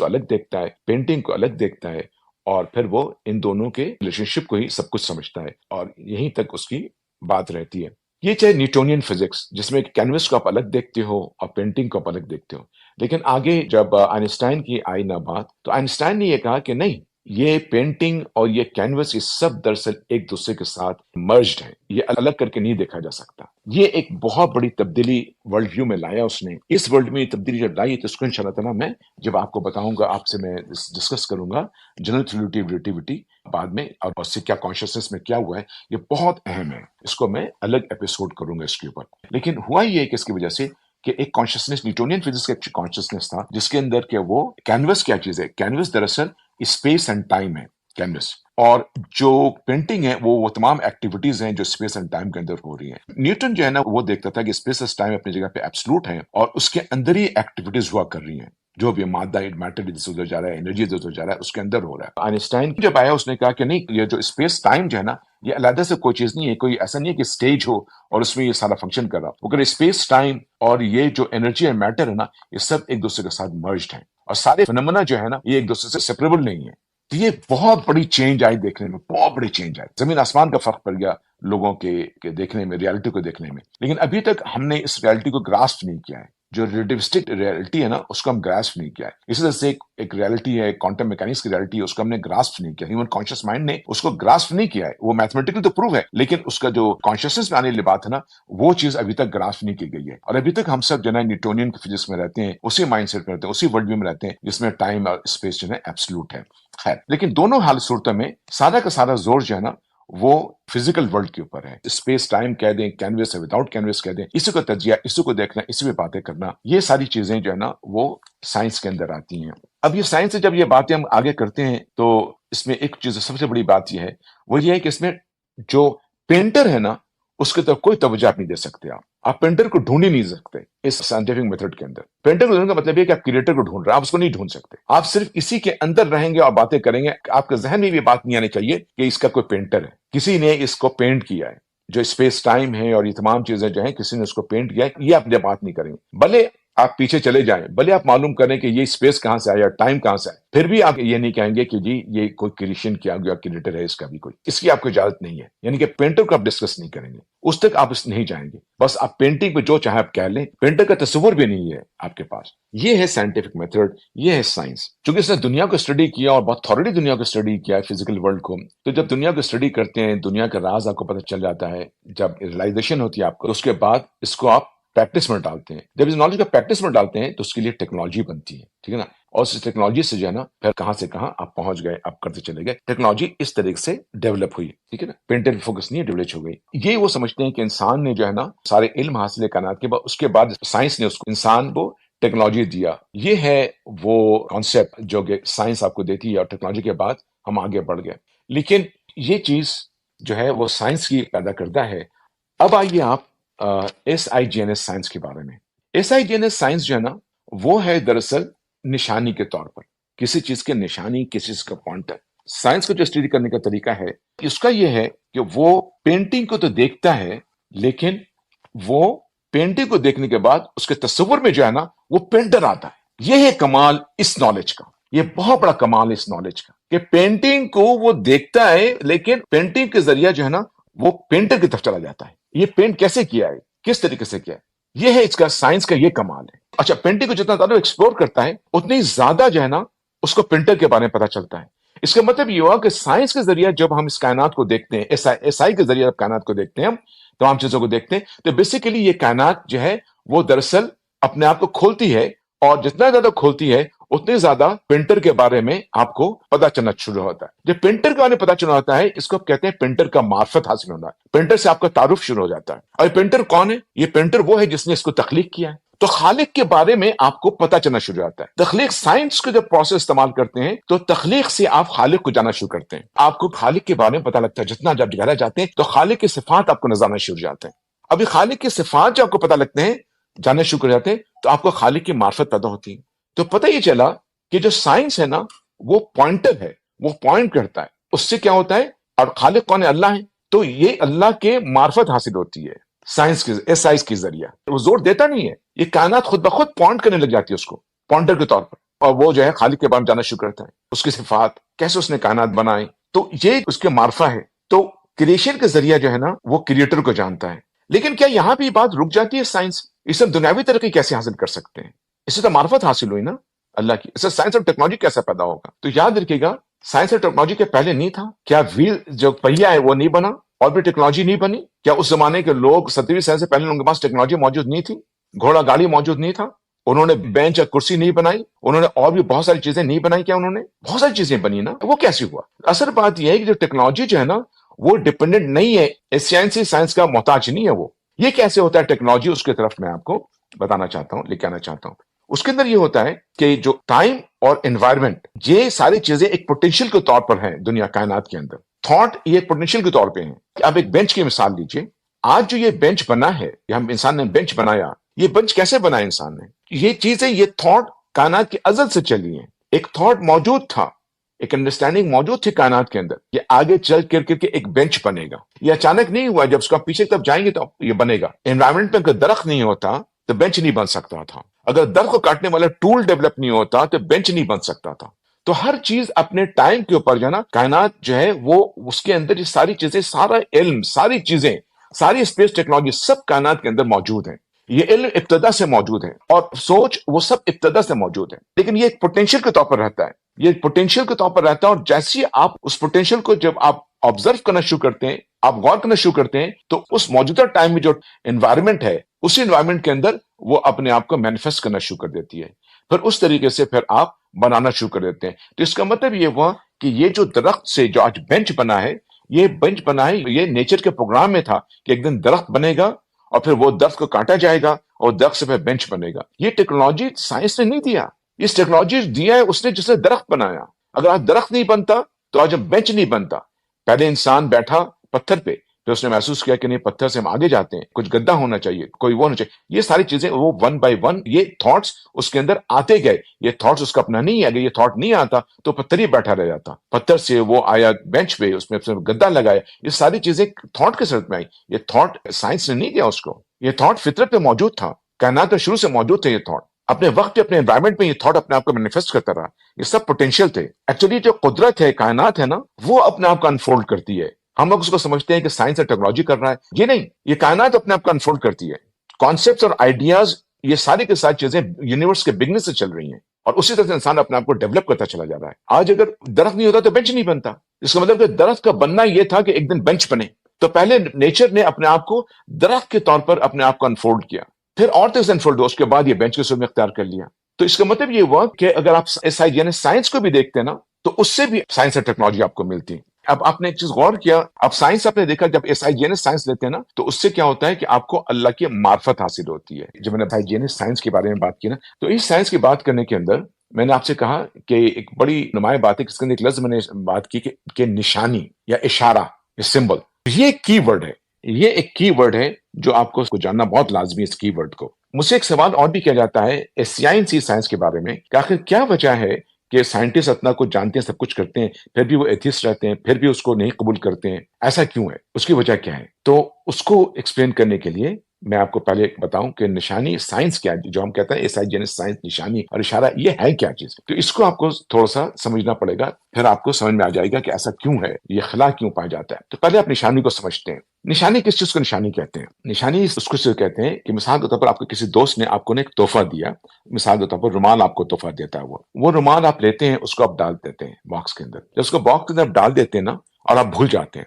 الگ دیکھتا ہے، پینٹنگ کو الگ دیکھتا ہے، اور پھر وہ ان دونوں کے ریلیشن شپ کو ہی سب کچھ سمجھتا ہے، اور یہیں تک اس کی بات رہتی ہے. یہ چاہے نیوٹونین فزکس جس میں کینوس کو آپ الگ دیکھتے ہو اور پینٹنگ کو آپ الگ دیکھتے ہو. لیکن آگے جب آئنسٹائن کی آئی نا بات، تو آئنسٹائن نے یہ کہا کہ نہیں، یہ پینٹنگ اور یہ کینوس، یہ سب دراصل ایک دوسرے کے ساتھ مرجڈ ہے، یہ الگ کر کے نہیں دیکھا جا سکتا. یہ ایک بہت بڑی تبدیلی ورلڈ ویو میں لایا اس نے. اس ورلڈ میں یہ تبدیلی جب لائی تو اس کو انشاءاللہ تعالیٰ میں جب آپ کو بتاؤں گا، آپ سے میں ڈسکس کروں گا جنرل ریلیٹیوٹی بعد میں، اور اس سے کیا کانشیسنس میں کیا ہوا ہے، یہ بہت اہم ہے. اس کو میں الگ ایپیسوڈ کروں گا اس کے اوپر. لیکن ہوا یہ کہ اس کی وجہ سے کہ ایک کانشیسنس، نیوٹونین فزکس کا ایک کانشیسنس تھا جس کے اندر کہ وہ کینوس کیا چیز ہے. کینوس دراصل اسپیس اینڈ ٹائم ہے کینوس، اور جو پینٹنگ ہے وہ تمام ایکٹیویٹیز ہیں جو اسپیس اینڈ ٹائم کے اندر ہو رہی ہیں. نیوٹن جو ہے نا وہ دیکھتا تھا کہ اسپیس اینڈ ٹائم اپنی جگہ پہ ایبسلوٹ ہے، اور اس کے اندر ہی ایکٹیویٹیز ہوا کر رہی ہیں، جو بھی مادہ میٹر ادھر جا رہا ہے، انرجی ادھر جا رہا ہے، اس کے اندر ہو رہا ہے. آئنسٹائن جب آیا اس نے کہا کہ نہیں، یہ جو اسپیس ٹائم جو ہے نا یہ علیحدہ سے کوئی چیز نہیں ہے، کوئی ایسا نہیں ہے کہ اسٹیج ہو اور اس میں یہ سارا فنکشن کر رہا ہو. اگر اسپیس ٹائم اور یہ جو انرجی اور میٹر ہے نا، یہ سب ایک دوسرے کے ساتھ مرجڈ ہیں، اور سارے فنامنا جو ہے نا یہ ایک دوسرے سے سیپریبل نہیں ہے. تو یہ بہت بڑی چینج آئی دیکھنے میں، بہت بڑی چینج آئی، زمین آسمان کا فرق پڑ گیا لوگوں کے دیکھنے میں، ریالٹی کو دیکھنے میں. لیکن ابھی تک ہم نے اس ریالٹی کو گراسپ نہیں کیا ہے. جو ریلیٹیوسٹک ریالٹی ہے نا اس کو ہم گراسپ نہیں کیا ہے. اسی طرح سے ایک ریالٹی ہے، کوانٹم میکینکس کی ریالٹی ہے، اس کو ہم نے گراسپ نہیں کیا. ہیومن کانشیس مائنڈ نے اس کو گراسپ نہیں کیا ہے. وہ میتھمیٹیکل تو پروو ہے، لیکن اس کا جو کانشیسنس میں آنے والی بات ہے نا وہ چیز ابھی تک گراسپ نہیں کی گئی ہے. اور ابھی تک ہم سب جو ہے نیوٹونین کی فزکس میں رہتے ہیں، اسی مائنڈ سیٹ میں رہتے ہیں، اسی ورلڈ ویو میں رہتے ہیں جس میں ٹائم اور اسپیس جو ہے ایبسلوٹ ہے. خیر، لیکن دونوں حال صورتوں میں سارا کا سارا زور جو ہے نا وہ فزیکل ورلڈ کے اوپر ہے. اسپیس ٹائم کہہ دیں، کینوس ہے، وداؤٹ کینوس کہہ دیں، اسی کو تجزیہ، اسی کو دیکھنا، اسی پہ باتیں کرنا، یہ ساری چیزیں جو ہے نا وہ سائنس کے اندر آتی ہیں. اب یہ سائنس سے جب یہ باتیں ہم آگے کرتے ہیں تو اس میں ایک چیز سب سے بڑی بات یہ ہے، وہ یہ ہے کہ اس میں جو پینٹر ہے نا اس کی طرف کوئی توجہ آپ نہیں دے سکتے. آپ پینٹر کو ڈھونڈ ہی نہیں سکتے اس سائنٹیفک میتھڈ کے اندر. پینٹر کو ڈھونڈنے کا مطلب یہ کہ آپ کریٹر کو ڈھونڈ رہے ہیں، آپ اس کو نہیں ڈھونڈ سکتے. آپ صرف اسی کے اندر رہیں گے اور باتیں کریں گے. آپ کے ذہن میں بھی بات نہیں آنی چاہیے کہ اس کا کوئی پینٹر ہے، کسی نے اس کو پینٹ کیا ہے. جو اسپیس ٹائم ہے اور یہ تمام چیزیں جو ہیں کسی نے اس کو پینٹ کیا ہے، یہ آپ بات نہیں کریں گے. بھلے آپ پیچھے چلے جائیں، بھلے آپ معلوم کریں کہ یہ اسپیس کہاں سے آیا، ٹائم کہاں سے آیا، پھر بھی آپ یہ نہیں کہیں گے کہ جی یہ کوئی کریشن کیا گیا کریٹر ہے، اس کا بھی کوئی، اس کی آپ کو اجازت نہیں ہے. یعنی کہ پینٹر کو آپ ڈسکس نہیں کریں گے، اس تک آپ اس نہیں جائیں گے. بس آپ پینٹنگ پہ جو چاہے آپ کہہ لیں، پینٹر کا تصور بھی نہیں ہے آپ کے پاس. یہ ہے سائنٹیفک میتھڈ، یہ ہے سائنس. چونکہ اس نے دنیا کو اسٹڈی کیا اور بہت تھوڑی دنیا کو اسٹڈی کیا ہے، فزیکل ورلڈ کو. تو جب دنیا کو اسٹڈی کرتے ہیں، دنیا کا راز آپ کو پتہ چل جاتا ہے، جب ریلائزیشن ہوتی ہے آپ کو، تو اس کے بعد اس کو آپ پریکٹس میں ڈالتے ہیں. جب اس نالج کو پریکٹس میں ڈالتے ہیں تو اس کے لیے ٹیکنالوجی بنتی ہے، ٹھیک ہے نا. اور اس ٹیکنالوجی سے جو ہے نا پھر کہاں سے کہاں آپ پہنچ گئے، آپ کرتے چلے گئے. ٹیکنالوجی اس طریقے سے ڈیولپ ہوئی، ٹھیک ہے نا. پینٹر فوکس نہیں ڈیولپ ہو گئی. یہ وہ سمجھتے ہیں کہ انسان نے جو ہے نا سارے علم حاصل کائنات کے بعد، اس کے بعد سائنس نے اس کو انسان کو ٹیکنالوجی دیا. یہ ہے وہ کانسیپٹ جو کہ سائنس آپ کو دیتی ہے، اور ٹیکنالوجی کے بعد ہم آگے بڑھ گئے. لیکن یہ چیز جو ہے وہ سائنس کی پیدا کرتا ہے. اب آئیے آپ S I G N S signs کے بارے میں. S I G N S signs جو ہے نا وہ ہے دراصل نشانی کے طور پر، کسی چیز کے نشانی، کسی چیز کا پوائنٹر. سائنس کو جو اسٹڈی کرنے کا طریقہ ہے اس کا یہ ہے کہ وہ پینٹنگ کو تو دیکھتا ہے، لیکن وہ پینٹنگ کو دیکھنے کے بعد اس کے تصور میں جو ہے نا وہ پینٹر آتا ہے. یہ ہے کمال اس نالج کا، یہ بہت بڑا کمال اس نالج کا کہ پینٹنگ کو وہ دیکھتا ہے، لیکن پینٹنگ کے ذریعہ جو ہے نا وہ پینٹر کی طرف چلا جاتا ہے. یہ پینٹ کیسے کیا ہے، کس طریقے سے کیا ہے، یہ ہے اس کا سائنس کا یہ کمال ہے. اچھا، پینٹنگ کو جتنا زیادہ ایکسپلور کرتا ہے اتنی زیادہ جو ہے نا اس کو پینٹر کے بارے میں پتا چلتا ہے. اس کا مطلب یہ ہوا کہ سائنس کے ذریعہ جب ہم اس کائنات کو دیکھتے ہیں، ایس آئی کے ذریعہ جب کائنات کو دیکھتے ہیں، ہم تمام چیزوں کو دیکھتے ہیں، تو بیسیکلی یہ کائنات جو ہے وہ دراصل اپنے آپ کو کھولتی ہے، اور جتنا زیادہ کھولتی ہے اتنے زیادہ پینٹر کے بارے میں آپ کو پتا چلنا شروع ہوتا ہے. جب پینٹر کے بارے میں پتا چلنا ہوتا ہے، اس کو کہتے ہیں پینٹر کا معرفت حاصل ہونا ہے. پینٹر سے آپ کا تعارف شروع ہو جاتا ہے. اور پینٹر کون ہے؟ یہ پینٹر وہ ہے جس نے اس کو تخلیق کیا ہے. تو خالق کے بارے میں آپ کو پتا چلنا شروع ہوتا ہے. تخلیق سائنس کو جب پروسیس استعمال کرتے ہیں تو تخلیق سے آپ خالق کو جانا شروع کرتے ہیں. آپ کو خالق کے بارے میں پتا لگتا ہے. جتنا جب گہرا جاتے ہیں تو خالق کی صفات آپ کو نظر آنا شروع ہو جاتے ہیں. ابھی خالق کی صفات جب آپ کو پتا لگتے ہیں، جاننا شروع کر جاتے ہیں، تو آپ کو خالق کی معرفت پیدا ہوتی ہے. تو پتہ یہ چلا کہ جو سائنس ہے نا وہ پوائنٹر ہے، وہ پوائنٹ کرتا ہے. اس سے کیا ہوتا ہے، اور خالق کون ہے؟ اللہ ہے. تو یہ اللہ کے معرفت حاصل ہوتی ہے سائنس کے ایس آئی کے ذریعہ. وہ زور دیتا نہیں ہے، یہ کائنات خود بخود پوائنٹ کرنے لگ جاتی ہے اس کو پوائنٹر کے طور پر. اور وہ جو ہے خالق کے بارے میں جاننا شروع کرتا ہے، اس کی صفات، کیسے اس نے کائنات بنائے. تو یہ اس کے معرفہ ہے. تو کریشن کے ذریعہ جو ہے نا وہ کریٹر کو جانتا ہے. لیکن کیا یہاں بھی بات رک جاتی ہے سائنس؟ اس میں دنیاوی ترقی کیسے حاصل کر سکتے ہیں؟ اس سے تو معرفت حاصل ہوئی نا اللہ کی. اس سے سائنس اور ٹیکنالوجی کیسے پیدا ہوگا؟ تو یاد رکھیے گا، سائنس اور ٹیکنالوجی کے پہلے نہیں تھا. کیا ویل جو پہیا ہے وہ نہیں بنا اور بھی ٹیکنالوجی نہیں بنی؟ کیا اس زمانے کے لوگ 17ویں صدی سے پہلے ان کے پاس ٹیکنالوجی موجود نہیں تھی؟ گھوڑا گاڑی موجود نہیں تھا؟ انہوں نے بینچ اور کرسی نہیں بنائی؟ انہوں نے اور بھی بہت ساری چیزیں نہیں بنائی؟ کیا انہوں نے بہت ساری چیزیں بنی نا؟ وہ کیسے ہوا؟ اصل بات یہ ہے کہ جو ٹیکنالوجی جو ہے نا وہ ڈیپینڈنٹ نہیں ہے، ایشینسی سائنس کا محتاج نہیں ہے وہ. یہ کیسے ہوتا ہے ٹیکنالوجی؟ اس کی طرف میں آپ کو بتانا چاہتا ہوں، لے کے آنا چاہتا ہوں. اس کے اندر یہ ہوتا ہے کہ جو ٹائم اور انوائرمنٹ، یہ ساری چیزیں ایک پوٹینشیل کے طور پر ہیں دنیا کائنات کے اندر. تھاٹ یہ پوٹینشیل کے طور پہ ہیں. آپ ایک بینچ کی مثال لیجئے. آج جو یہ بینچ بنا ہے، یہ ہم انسان نے بینچ بنایا، یہ بینچ کیسے بنایا انسان نے؟ یہ چیزیں، یہ تھاٹ کائنات کے ازل سے چلی ہیں. ایک تھاٹ موجود تھا، ایک انڈرسٹینڈنگ موجود تھی کائنات کے اندر، یہ آگے چل کر کے ایک بینچ بنے گا. یہ اچانک نہیں ہوا. جب اس کا پیچھے کی طرف جائیں گے تو یہ بنے گا. انوائرمنٹ پہ اگر درخت نہیں ہوتا تو بینچ نہیں بن سکتا تھا. اگر درخت کو کاٹنے والا ٹول ڈیولپ نہیں ہوتا تو بینچ نہیں بن سکتا تھا. تو ہر چیز اپنے ٹائم کے اوپر جو ہے نا، کائنات جو ہے وہ اس کے اندر یہ ساری چیزیں، سارا علم، ساری چیزیں، ساری اسپیس ٹیکنالوجی سب کائنات کے اندر موجود ہیں. یہ علم ابتدا سے موجود ہے اور سوچ وہ سب ابتدا سے موجود ہے. لیکن یہ ایک پوٹینشیل کے طور پر رہتا ہے. یہ ایک پوٹینشیل کے طور پر رہتا ہے. اور جیسے آپ اس پوٹینشیل کو جب آپ آبزرو کرنا شروع کرتے ہیں، آپ غور کرنا شروع کرتے ہیں، تو اس موجودہ ٹائم میں جو انوائرمنٹ ہے، اسی انوائرمنٹ کے اندر وہ اپنے آپ کو مینیفیسٹ کرنا شروع کر دیتی ہے. پھر اس طریقے سے پھر آپ بنانا شروع کر دیتے ہیں. تو اس کا مطلب یہ ہوا کہ یہ جو درخت سے جو آج بینچ بنا ہے، یہ بینچ بنا ہے، یہ نیچر کے پروگرام میں تھا کہ ایک دن درخت بنے گا اور پھر وہ درخت کو کاٹا جائے گا اور درخت سے پھر بینچ بنے گا. یہ ٹیکنالوجی سائنس نے نہیں دیا، اس ٹیکنالوجی دیا ہے اس نے جس نے درخت بنایا. اگر آج درخت نہیں بنتا تو آج بینچ نہیں بنتا. پہلے انسان بیٹھا پتھر پہ، پھر اس نے محسوس کیا کہ نہیں، پتھر سے ہم آگے جاتے ہیں، کچھ گدا ہونا چاہیے، کوئی وہ ہونا چاہیے. یہ ساری چیزیں وہ ون بائی ون یہ تھاٹس اس کے اندر آتے گئے. یہ تھاٹس اس کا اپنا نہیں ہے. اگر یہ تھاٹ نہیں آتا تو پتھر ہی بیٹھا رہ جاتا. پتھر سے وہ آیا بینچ پہ، اس میں گدا لگایا. یہ ساری چیزیں تھاٹ کے صورت میں آئی. یہ تھاٹ سائنس نے نہیں دیا اس کو، یہ تھاٹ فطرت پہ موجود تھا. کائنات میں شروع سے موجود تھے یہ تھاٹ، اپنے وقت پہ اپنے انوائرمنٹ میں یہ تھاٹ اپنے آپ کو مینیفیسٹ کرتا رہا، یہ سب پوٹینشیل تھے. ایکچولی جو قدرت ہے، کائنات ہے نا، وہ اپنے آپ کو انفولڈ کرتی ہے. ہم لوگ اس کو سمجھتے ہیں کہ سائنس اور ٹیکنالوجی کر رہا ہے، یہ نہیں، یہ کائنات اپنے آپ کو انفولڈ کرتی ہے. کانسیپٹس اور آئیڈیاز، یہ ساری کے ساتھ چیزیں یونیورس کے بگنس سے چل رہی ہیں، اور اسی طرح سے انسان اپنے آپ کو ڈیولپ کرتا چلا جا رہا ہے. آج اگر درخت نہیں ہوتا تو بینچ نہیں بنتا. اس کا مطلب کہ درخت کا بننا یہ تھا کہ ایک دن بینچ بنے. تو پہلے نیچر نے اپنے آپ کو درخت کے طور پر اپنے آپ کو انفولڈ کیا، پھر اور تک انفولڈ ہوا، اس کے بعد یہ بینچ کے صورت میں اختیار کر لیا. تو اس کا مطلب یہ ہوا کہ اگر آپ یعنی سائنس کو بھی دیکھتے ہیں نا، تو اس سے بھی سائنس اور ٹیکنالوجی آپ کو ملتی ہے. اب آپ نے ایک چیز غور کیا، اب سائنس آپ نے دیکھا، جب سائنس لیتے ہیں نا، تو اس سے کیا ہوتا ہے کہ آپ کو اللہ کی معرفت حاصل ہوتی ہے. جب میں نے سائنس کے بارے میں بات کی نا، تو اس سائنس کی بات کرنے کے اندر میں نے آپ سے کہا کہ ایک بڑی نمایاں بات ہے، اس کے اندر ایک لفظ میں نے بات کی کہ نشانی یا اشارہ، یہ سمبل، یہ ایک کی ورڈ ہے. یہ ایک کی ورڈ ہے جو آپ کو جاننا بہت لازمی ہے. اس کی ورڈ کو مجھ سے ایک سوال اور بھی کیا جاتا ہے سائنس کے بارے میں، کہ آخر کیا وجہ ہے کہ سائنٹسٹ اتنا کچھ جانتے ہیں، سب کچھ کرتے ہیں، پھر بھی وہ ایتھیسٹ رہتے ہیں، پھر بھی اس کو نہیں قبول کرتے ہیں، ایسا کیوں ہے؟ اس کی وجہ کیا ہے؟ تو اس کو ایکسپلین کرنے کے لیے میں آپ کو پہلے بتاؤں کہ نشانی سائنس کیا ہے، جو ہم کہتے ہیں سائنس، نشانی اور اشارہ، یہ ہے کیا چیز. تو اس کو آپ کو تھوڑا سا سمجھنا پڑے گا، پھر آپ کو سمجھ میں آ جائے گا کہ ایسا کیوں ہے، یہ خلا کیوں پایا جاتا ہے. تو پہلے آپ نشانی کو سمجھتے ہیں. نشانی کس چیز کو نشانی کہتے ہیں؟ نشانی اس کو سے کہتے ہیں کہ مثال کے طور پر آپ کو کسی دوست نے آپ کو ایک تحفہ دیا، مثال کے طور پر رومال آپ کو تحفہ دیتا ہے. وہ رومال آپ لیتے ہیں، اس کو آپ ڈال دیتے ہیں باکس کے اندر. جب اس کو باکس کے اندر آپ ڈال دیتے ہیں نا، اور آپ بھول جاتے ہیں،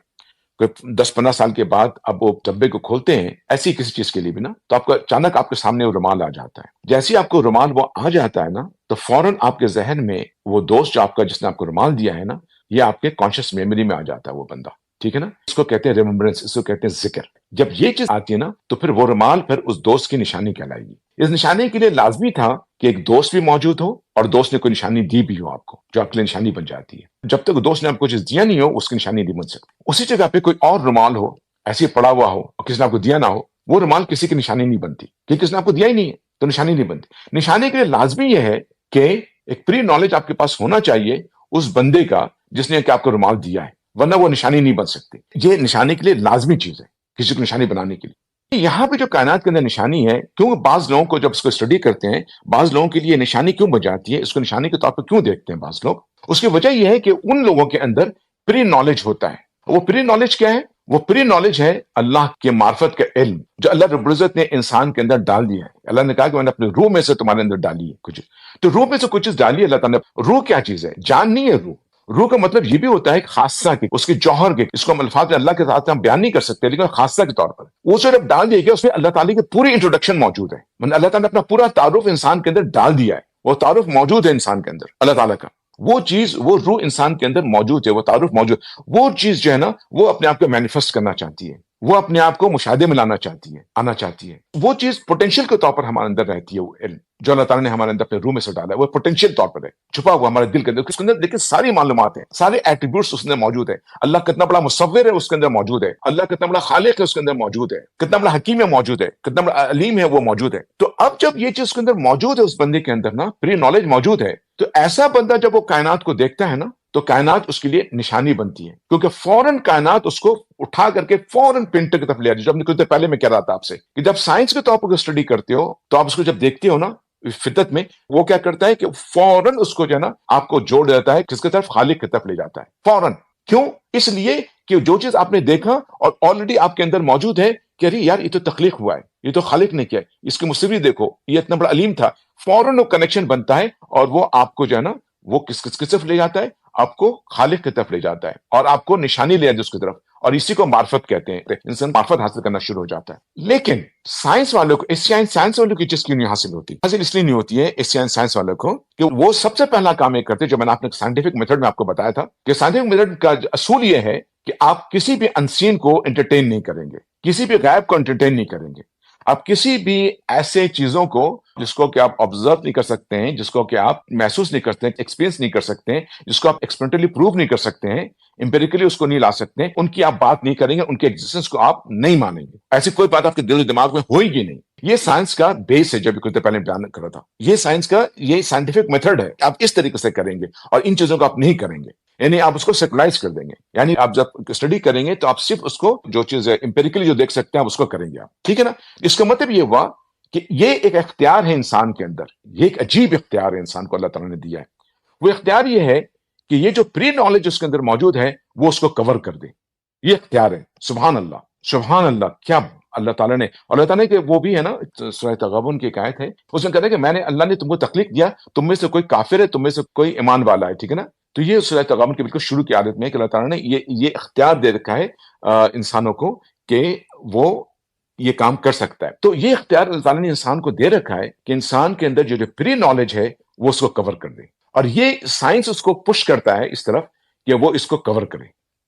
کوئی 10-15 سال کے بعد اب وہ ڈبے کو کھولتے ہیں ایسی کسی چیز کے لیے بھی نا، تو آپ کو اچانک آپ کے سامنے وہ رومال آ جاتا ہے. جیسے ہی آپ کو رومال وہ آ جاتا ہے نا، تو فوراً آپ کے ذہن میں وہ دوست جو آپ کا، جس نے آپ کو رومال دیا ہے نا، یہ آپ کے کانشیس میموری میں آ جاتا ہے وہ بندہ. ٹھیک ہے نا؟ اس کو کہتے ہیں ریممبرنس، اس کو کہتے ہیں ذکر. جب یہ چیز آتی ہے نا، تو پھر وہ رومال پھر اس دوست کی نشانی کہلائے گی. اس نشانی کے لیے لازمی تھا کہ ایک دوست بھی موجود ہو، اور دوست نے کوئی نشانی دی بھی ہو آپ کو، جو آپ کے لیے نشانی بن جاتی ہے. جب تک دوست نے آپ کو چیز دیا نہیں ہو، اس کی نشانی نہیں بن سکتی. اسی جگہ پہ کوئی اور رومال ہو، ایسے پڑا ہوا ہو، اور کسی نے آپ کو دیا نہ ہو، وہ رومال کسی کی نشانی نہیں بنتی، کیونکہ اس نے آپ کو دیا ہی نہیں ہے، تو نشانی نہیں بنتی. نشانی کے لیے لازمی یہ ہے کہ ایک پری نالج آپ کے پاس ہونا چاہیے اس بندے کا جس نے کہ آپ کو رومال دیا ہے، ورنہ وہ نشانی نہیں بن سکتی. یہ نشانی کے لیے لازمی چیز ہے کسی کو نشانی بنانے کے لیے. یہاں پہ جو کائنات کے اندر نشانی ہے، کیوں بعض لوگوں کو جب اس کو اسٹڈی کرتے ہیں، بعض لوگوں کے لیے نشانی کیوں بن جاتی ہے، اس کو نشانی کے طور پر کیوں دیکھتے ہیں بعض لوگ، اس کی وجہ یہ ہے کہ ان لوگوں کے اندر پری نالج ہوتا ہے. وہ پری نالج کیا ہے؟ وہ پری نالج ہے اللہ کے معرفت کا علم، جو اللہ رب العزت نے انسان کے اندر ڈال دیا ہے. اللہ نے کہا کہ میں نے اپنے روح میں سے تمہارے اندر ڈالی ہے کچھ. تو روح میں سے کچھ چیز ڈالی ہے اللہ تعالیٰ نے. روح کیا چیز ہے؟ جان نہیں ہے روح. روح کا مطلب یہ بھی ہوتا ہے خاصہ کے، اس کے جوہر کے، اس کو ہم الفاظ میں اللہ کے ساتھ ہم بیان نہیں کر سکتے، لیکن خاصہ کے طور پر وہ جب ڈال دیا گیا، اس میں اللہ تعالیٰ کی پوری انٹروڈکشن موجود ہے. اللہ تعالیٰ نے اپنا پورا تعارف انسان کے اندر ڈال دیا ہے. وہ تعارف موجود ہے انسان کے اندر اللہ تعالیٰ کا. وہ چیز، وہ روح انسان کے اندر موجود ہے، وہ تعارف موجود. وہ چیز جو ہے نا، وہ اپنے آپ کو مینیفیسٹ کرنا چاہتی ہے، وہ اپنے آپ کو مشاہدے میں لانا چاہتی ہے، آنا چاہتی ہے. وہ چیز پوٹینشیل کے طور پر ہمارے اندر رہتی ہے. وہ علم جو اللہ تعالیٰ نے ہمارے اندر اپنے روح میں سے ڈالا ہے، وہ پوٹینشیل طور پر ہے، چھپا ہوا ہمارے دل کے اندر. اس کے اندر لیکن ساری معلومات ہیں، سارے ایٹریبیوٹس اس کے اندر موجود ہیں. اللہ کتنا بڑا مصور ہے اس کے اندر موجود ہے. اللہ کتنا بڑا خالق ہے اس کے اندر موجود ہے. کتنا بڑا حکیم ہے موجود ہے. کتنا بڑا علیم ہے وہ موجود ہے. تو اب جب یہ چیز اس کے اندر موجود ہے، اس بندے کے اندر نا پری نالج موجود ہے، تو ایسا بندہ جب وہ کائنات کو دیکھتا ہے نا، تو کائنات اس کے لیے نشانی بنتی ہے، کیونکہ فوراً کائنات اس کو اٹھا کر کے فوراً پنٹ کی طرف لے آتی ہے. جو ہم پہلے میں کہہ رہا تھا آپ سے کہ جب سائنس کے طور پر اسٹڈی کرتے ہو، تو آپ اس کو جب دیکھتے ہو نا فطرت میں، وہ کیا کرتا ہے کہ فوراً اس کو جو ہے نا آپ کو جوڑ دیتا ہے کس کی طرف؟ خالق کی طرف لے جاتا ہے فوراً. کیوں؟ اس لیے کہ جو چیز آپ نے دیکھا اور آلریڈی آپ کے اندر موجود ہے کہ ارے یار یہ تو تخلیق ہوا ہے، یہ تو خالق نے کیا ہے، اس کی مصوری دیکھو، یہ اتنا بڑا علیم تھا. فوراً وہ کنیکشن بنتا ہے، اور وہ آپ کو جو ہے نا وہ کس کی طرف لے جاتا ہے؟ آپ کو خالق کی طرف لے جاتا ہے، اور آپ کو نشانی لے جاتا ہے اس کی طرف. اور اسی کو معرفت کہتے ہیں. انسان معرفت حاصل کرنا شروع ہو جاتا ہے. لیکن سائنس والوں کو، سائنس والوں کی چیز کیوں نہیں حاصل ہوتی؟ حاصل اس لیے نہیں ہوتی ہے سائنس والوں کو کہ وہ سب سے پہلا کام یہ کرتے، جو میں نے آپ نے سائنٹیفک میتھڈ میں آپ کو بتایا تھا کہ سائنٹیفک میتھڈ کا اصول یہ ہے کہ آپ کسی بھی انسین کو انٹرٹین نہیں کریں گے، کسی بھی غائب کو انٹرٹین نہیں کریں گے. آپ کسی بھی ایسے چیزوں کو جس کو کہ آپ آبزرو نہیں کر سکتے ہیں، جس کو کہ آپ محسوس نہیں کر سکتے ہیں، ایکسپیرینس نہیں کر سکتے ہیں، جس کو آپ ایکسپیریمنٹلی پروو نہیں کر سکتے ہیں، امپیریکلی اس کو نہیں لا سکتے ہیں، ان کی آپ بات نہیں کریں گے، ان کے ایگزسٹنس کو آپ نہیں مانیں گے. ایسی کوئی بات آپ کے دل و دماغ میں ہوئے گی نہیں. یہ سائنس کا بیس ہے، جب کچھ دیر پہلے بیان کر رہا تھا. یہ سائنس کا، یہ سائنٹیفک میتھڈ ہے. آپ اس طریقے سے کریں گے، اور ان چیزوں کو آپ نہیں کریں گے. یعنی آپ اس کو سیکولائز کر دیں گے. یعنی آپ جب اسٹڈی کریں گے تو آپ صرف اس کو جو چیز امپیریکلی جو دیکھ سکتے ہیں آپ اس کو کریں گے آپ. ٹھیک ہے نا؟ اس کا مطلب یہ ہوا کہ یہ ایک اختیار ہے انسان کے اندر، یہ ایک عجیب اختیار ہے انسان کو اللہ تعالیٰ نے دیا ہے. وہ اختیار یہ ہے کہ یہ جو پری نالج اس کے اندر موجود ہے وہ اس کو کور کر دے. یہ اختیار ہے. سبحان اللہ، سبحان اللہ. کیا اللہ تعالیٰ نے، اور اللہ تعالیٰ نے کہ وہ بھی ہے نا، سورہ تغابن کی ایک آیت ہے، اس میں کہتا ہے کہ میں نے، اللہ نے تم کو تخلیق دیا، تم میں سے کوئی کافر ہے، تم میں سے کوئی ایمان والا ہے. ٹھیک ہے نا. تو یہ سورہ تغابن کی بالکل شروع کی عادت میں ہے کہ اللہ تعالیٰ نے یہ اختیار دے رکھا ہے انسانوں کو کہ وہ یہ کام کر سکتا ہے. تو یہ اختیار اللہ تعالیٰ نے انسان کو دے رکھا ہے کہ انسان کے اندر جو پری نالج ہے وہ اس کو کور کر دے. اور یہ سائنس اس کو پش کرتا ہے اس طرف کہ وہ اس کو کور کرے.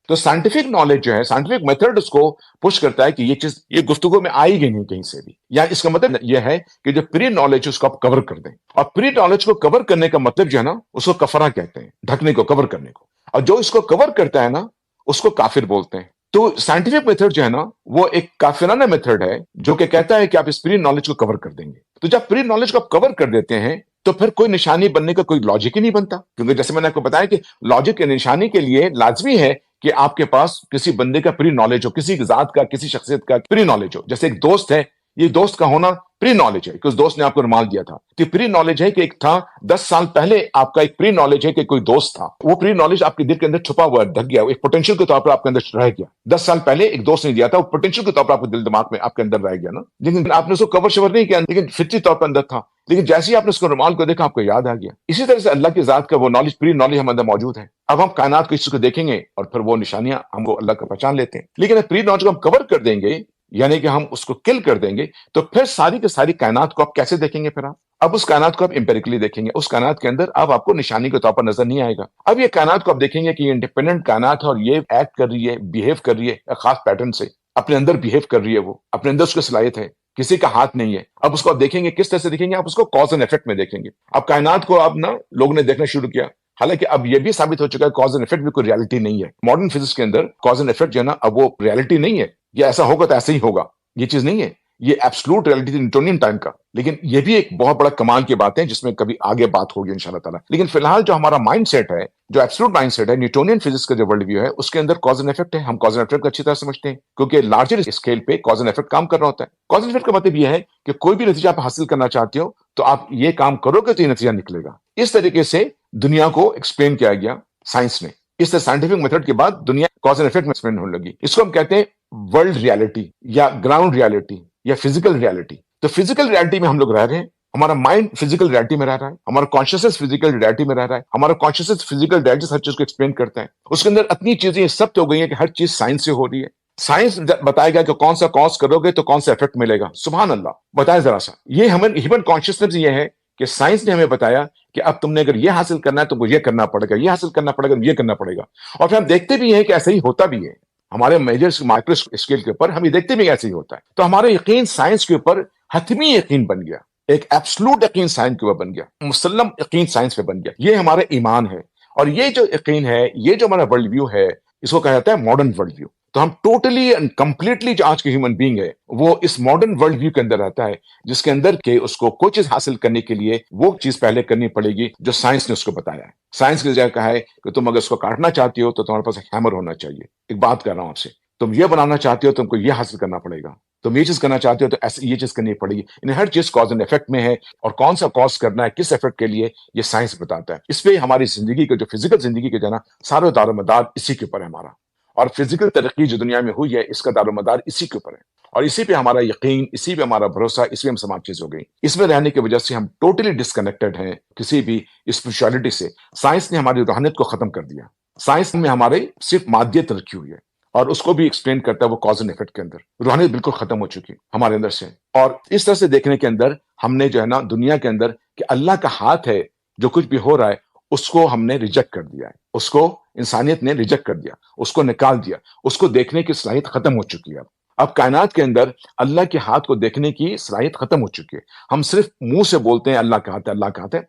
تو سائنٹیفک نالج جو ہے، سائنٹیفک میتھڈ اس کو پش کرتا ہے کہ یہ چیز، یہ گفتگو میں آئی گئی نہیں کہیں سے بھی. یا اس کا مطلب یہ ہے کہ جو پری نالج اس کو آپ کور کر دیں. اور پری نالج کو کور کرنے کا مطلب جو ہے نا، اس کو کفرہ کہتے ہیں، ڈھکنے کو، کور کرنے کو. اور جو اس کو کور کرتا ہے نا، اس کو کافر بولتے ہیں. تو سائنٹیفک میتھڈ جو ہے نا، وہ ایک کافرانہ میتھڈ ہے جو کہ کہتا ہے کہ آپ اس پری نالج کو کور کر دیں گے. تو جب پری نالج کو آپ کور کر دیتے ہیں تو پھر کوئی نشانی بننے کا کوئی لاجک ہی نہیں بنتا. کیونکہ جیسے میں نے آپ کو بتایا کہ لاجک کے نشانی کے لیے لازمی ہے کہ آپ کے پاس کسی بندے کا پری نالج ہو، کسی ذات کا، کسی شخصیت کا پری نالج ہو. جیسے ایک دوست ہے، یہ دوست کا ہونا پری نالج ہے کہ اس دوست نے آپ کو رومال دیا تھا. تو پری نالج ہے کہ ایک تھا 10 سال پہلے آپ کا ایک پری نالج ہے کہ کوئی دوست تھا. وہ پری نالج آپ کے دل کے اندر چھپا ہوا ہے، ڈھک گیا، ایک پوٹینشیل کے طور پر آپ کے اندر رہ گیا. 10 سال پہلے ایک دوست نے دیا تھا، وہ پوٹینشیل کے طور پر آپ کے دل دماغ میں، آپ کے اندر رہ گیا نا. لیکن آپ نے اس کو کور شور نہیں کیا، لیکن فطری طور پر اندر تھا. لیکن جیسے ہی آپ نے اس کو رومال کو دیکھا، آپ کو یاد آ گیا. اسی طرح سے اللہ کی ذات کا وہ نالج، پری نالج ہم اندر موجود ہے. اب ہم کائنات کو اس کو دیکھیں گے اور پھر وہ نشانیاں ہم کو اللہ کا پہچان لیتے ہیں. لیکن پری نالج کو ہم کور کر دیں گے، یعنی کہ ہم اس کو کل کر دیں گے، تو پھر ساری کی ساری کائنات کو آپ کیسے دیکھیں گے؟ پھر اب اس کائنات کو آپ امپیریکلی دیکھیں گے. اس کائنات کے اندر اب آپ کو نشانی کے طور پر نظر نہیں آئے گا. اب یہ کائنات کو آپ دیکھیں گے کہ یہ انڈیپینڈنٹ کائنات ہے اور یہ ایکٹ کر رہی ہے، بیہیو کر رہی ہے ایک خاص پیٹرن سے، اپنے اندر بیہیو کر رہی ہے، وہ اپنے اندر اس کی صلاحیت ہے، کسی کا ہاتھ نہیں ہے. اب اس کو آپ دیکھیں گے کس طرح سے دیکھیں گے؟ آپ اس کو کاز اینڈ ایفیکٹ میں دیکھیں گے. اب کائنات کو اب نا لوگوں نے دیکھنا شروع کیا، حالانکہ اب یہ بھی ثابت ہو چکا ہے کاز اینڈ ایفیکٹ بھی کوئی ریالٹی نہیں ہے. ماڈرن فزکس کے اندر کاز اینڈ ایفیکٹ جو ہے نا، اب وہ ریالٹی نہیں ہے. یہ ایسا ہوگا تو ایسا ہی ہوگا، یہ چیز نہیں ہے. یہ ایبسلوٹ ریالٹی تھی نیوٹونین ٹائم کا. لیکن یہ بھی ایک بہت بڑا کمال کی بات ہے جس میں کبھی آگے بات ہوگی انشاءاللہ تعالیٰ. لیکن فی الحال جو ہمارا مائنڈ سیٹ ہے، جو ایبسلوٹ مائنڈ سیٹ ہے، نیوٹونین فزکس کا جو ورلڈ ویو ہے، اس کے اندر کاز اینڈ ایفیکٹ ہے. ہم کاز اینڈ ایفیکٹ کو اچھی طرح سمجھتے ہیں کیونکہ لارجر اسکیل پہ کاز اینڈ ایفیکٹ کام کر رہا ہوتا ہے. کاز اینڈ ایفیکٹ کا مطلب یہ ہے کہ کوئی بھی نتیجہ آپ حاصل کرنا چاہتے ہو تو آپ یہ کام کرو گے تو یہ نتیجہ نکلے گا. اس طریقے سے دنیا کو ایکسپلین کیا گیا سائنس نے. اس طرح سائنٹیفک میتھڈ کے بعد دنیا کاز اینڈ ایفیکٹ میں ایکسپلین ہونے لگی. اس کو ہم کہتے ہیں ورلڈ ریالٹی یا گراؤنڈ ریالٹی یا فزیکل ریالٹی. تو فزیکل ریالٹی میں ہم لوگ رہ رہے ہیں، ہمارا مائنڈ فزیکل ریالٹی میں رہ رہا ہے، ہمارا کانشیسنس فزیکل ریالٹی میں رہ رہا ہے، ہمارا کانشیسنس فزیکل ریالٹی ہر چیز کو ایکسپلین کرتا ہے. اس کے اندر اتنی چیزیں یہ سب ہو گئی ہیں کہ ہر چیز سائنس سے ہو رہی ہے. سائنس بتائے گا کہ کون سا کاز کرو گے تو کون سا افیکٹ ملے گا. سبحان اللہ. بتائیں ذرا سا، یہ ہمیں ہیومن کانشیسنس یہ ہے کہ سائنس نے ہمیں بتایا کہ اب تم نے اگر یہ حاصل کرنا ہے تو وہ یہ کرنا پڑے گا، یہ حاصل کرنا پڑے گا، یہ کرنا پڑے گا. اور پھر ہم دیکھتے بھی ہیں کہ ایسا ہی ہوتا بھی ہے. ہمارے میجر مائکرو اسکیل کے اوپر ہم یہ دیکھتے بھی ایسے ہی ہوتا ہے. تو ہمارا یقین سائنس کے اوپر حتمی یقین بن گیا، ایک ایبسلوٹ یقین سائنس کے اوپر بن گیا، مسلم یقین سائنس پہ بن گیا. یہ ہمارا ایمان ہے. اور یہ جو یقین ہے، یہ جو ہمارا ورلڈ ویو ہے، اس کو کہا جاتا ہے ماڈرن ورلڈ ویو. تو ہم ٹوٹلی اینڈ کمپلیٹلی جو آج کے ہیومن بینگ ہے وہ اس ماڈرن ورلڈ ویو کے اندر رہتا ہے، جس کے اندر کہ اس کو کوئی چیز حاصل کرنے کے لیے وہ چیز پہلے کرنی پڑے گی جو سائنس نے اس کو بتایا ہے. سائنس کی جگہ کہا ہے کہ تم اگر اس کو کاٹنا چاہتی ہو تو تمہارے پاس ایک ہیمر ہونا چاہیے. ایک بات کر رہا ہوں آپ سے، تم یہ بنانا چاہتے ہو تم کو یہ حاصل کرنا پڑے گا، تم یہ چیز کرنا چاہتے ہو تو ایسے یہ چیز کرنی پڑے گی. انہیں ہر چیز کاز اینڈ افیکٹ میں ہے، اور کون سا کاز کرنا ہے کس افیکٹ کے لیے یہ سائنس بتاتا ہے. اس پہ ہماری زندگی کا جو فزیکل زندگی کا جو ہے نا سارا دار و مدار اسی کے اوپر ہے ہمارا. اور فزیکل ترقی جو دنیا میں ہوئی ہے اس کا دار و مدار اسی کے اوپر ہے. اور اسی پہ ہمارا یقین، اسی پہ ہمارا بھروسہ، اس پہ ہم تمام چیز ہو گئی. اس میں رہنے کی وجہ سے ہم ٹوٹلی ڈسکنیکٹڈ ہیں کسی بھی اسپرچولیٹی سے. سائنس نے ہماری روحانیت کو ختم کر دیا. سائنس میں ہمارے صرف مادیت رکھی ہوئی ہے اور اس کو بھی ایکسپلین کرتا ہے وہ کاز اینڈ ایفیکٹ کے اندر. روحانیت بالکل ختم ہو چکی ہمارے اندر سے. اور اس طرح سے دیکھنے کے اندر ہم نے جو ہے نا دنیا کے اندر کہ اللہ کا ہاتھ ہے جو کچھ بھی ہو رہا ہے اس کو ہم نے ریجیکٹ کر دیا ہے. اس کو انسانیت نے ریجیکٹ کر دیا، اس کو نکال دیا. اس کو دیکھنے کی صلاحیت ختم ہو چکی ہے. اب کائنات کے اندر اللہ کے ہاتھ کو دیکھنے کی صلاحیت ختم ہو چکی ہے. ہم صرف منہ سے بولتے ہیں اللہ کا ہاتھ ہے، اللہ کا ہاتھ ہے.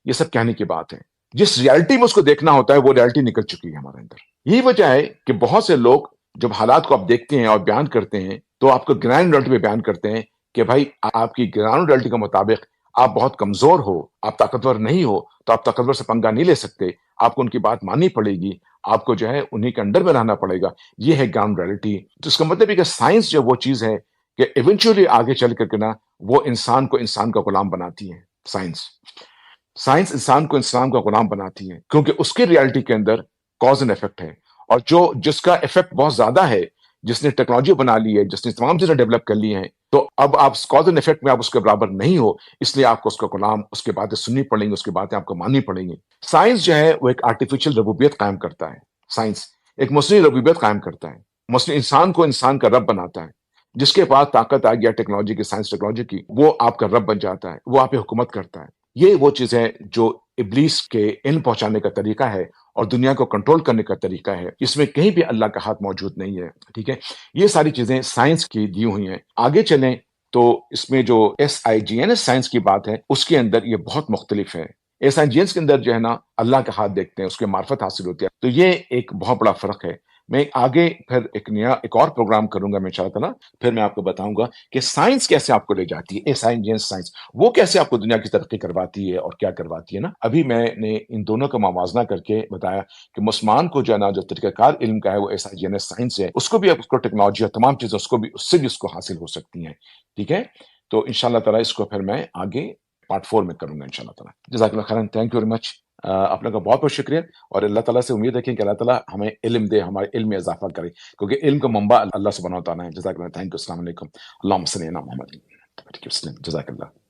یہ سب کہنے کی بات ہے. جس ریالٹی میں اس کو دیکھنا ہوتا ہے وہ ریالٹی نکل چکی ہے ہمارے اندر. یہی وجہ ہے کہ بہت سے لوگ جب حالات کو آپ دیکھتے ہیں اور بیان کرتے ہیں تو آپ کو گرانڈ ریالٹی پہ بیان کرتے ہیں کہ بھائی آپ کی گرانڈ ریالٹی کے مطابق آپ بہت کمزور ہو، آپ طاقتور نہیں ہو، تو آپ طاقتور سے پنگا نہیں لے سکتے، آپ کو ان کی بات ماننی پڑے گی، آپ کو جو ہے انہی کے انڈر میں رہنا پڑے گا. یہ ہے گراؤنڈ ریالٹی. تو اس کا مطلب ہے کہ سائنس جو وہ چیز ہے کہ ایونچولی آگے چل کر کے نا وہ انسان کو انسان کا غلام بناتی ہے. سائنس انسان کو انسان کا غلام بناتی ہے کیونکہ اس کی ریالٹی کے اندر کاز اینڈ افیکٹ ہے. اور جس کا افیکٹ بہت زیادہ ہے، جس نے ٹیکنالوجی بنا لی ہے، جس نے تمام چیزیں ڈیولپ کر لی ہیں، تو اب آپ کاز اینڈ افیکٹ میں آپ اس کے برابر نہیں ہو، اس لیے آپ کو اس کا غلام، اس کی باتیں سننی پڑیں گی، اس کی باتیں آپ کو ماننی پڑیں گی. سائنس جو ہے وہ ایک آرٹیفیشل ربوبیت قائم کرتا ہے. سائنس ایک مصنوعی ربوبیت قائم کرتا ہے، مصنوعی انسان کو انسان کا رب بناتا ہے. جس کے پاس طاقت آ گیا ٹیکنالوجی کی، سائنس ٹیکنالوجی کی، وہ آپ کا رب بن جاتا ہے، وہ آپ پہ حکومت کرتا ہے. یہ وہ چیز ہے جو ابلیس کے علم پہنچانے کا طریقہ ہے اور دنیا کو کنٹرول کرنے کا طریقہ ہے. اس میں کہیں بھی اللہ کا ہاتھ موجود نہیں ہے. ٹھیک ہے، یہ ساری چیزیں سائنس کی دی ہوئی ہیں. آگے چلیں تو اس میں جو SIGNS سائنس کی بات ہے، اس کے اندر یہ بہت مختلف ہے. SIGNS کے اندر جو ہے نا، اللہ کا ہاتھ دیکھتے ہیں، اس کے معرفت حاصل ہوتی ہے. تو یہ ایک بہت بڑا فرق ہے. میں آگے پھر ایک اور پروگرام کروں گا میں انشاءاللہ تعالیٰ، پھر میں آپ کو بتاؤں گا کہ سائنس کیسے آپ کو لے جاتی ہے. SIGNS سائنس وہ کیسے آپ کو دنیا کی ترقی کرواتی ہے اور کیا کرواتی ہے نا. ابھی میں نے ان دونوں کا موازنہ کر کے بتایا کہ مسلمان کو جو ہے نا، جو طریقہ کار علم کا ہے وہ SIGNS سائنس ہے. اس کو بھی اس کو ٹیکنالوجی اور تمام چیزیں اس سے بھی اس کو حاصل ہو سکتی ہیں. ٹھیک ہے، تو انشاءاللہ تعالیٰ اس کو پھر میں آگے پارٹ 4 میں کروں گا انشاءاللہ تعالیٰ. جزاک اللہ خیرن، تھینک یو ویری مچ. آپ لوگوں کا بہت بہت شکریہ، اور اللہ تعالیٰ سے امید رکھیں کہ اللہ تعالیٰ ہمیں علم دے، ہمارے علم میں اضافہ کرے، کیونکہ علم کا منبع اللہ سبحانہ و تعالیٰ ہے. جزاک اللہ، تھینک یو، السلام علیکم. اللہم صلی علی محمد. جزاک اللہ.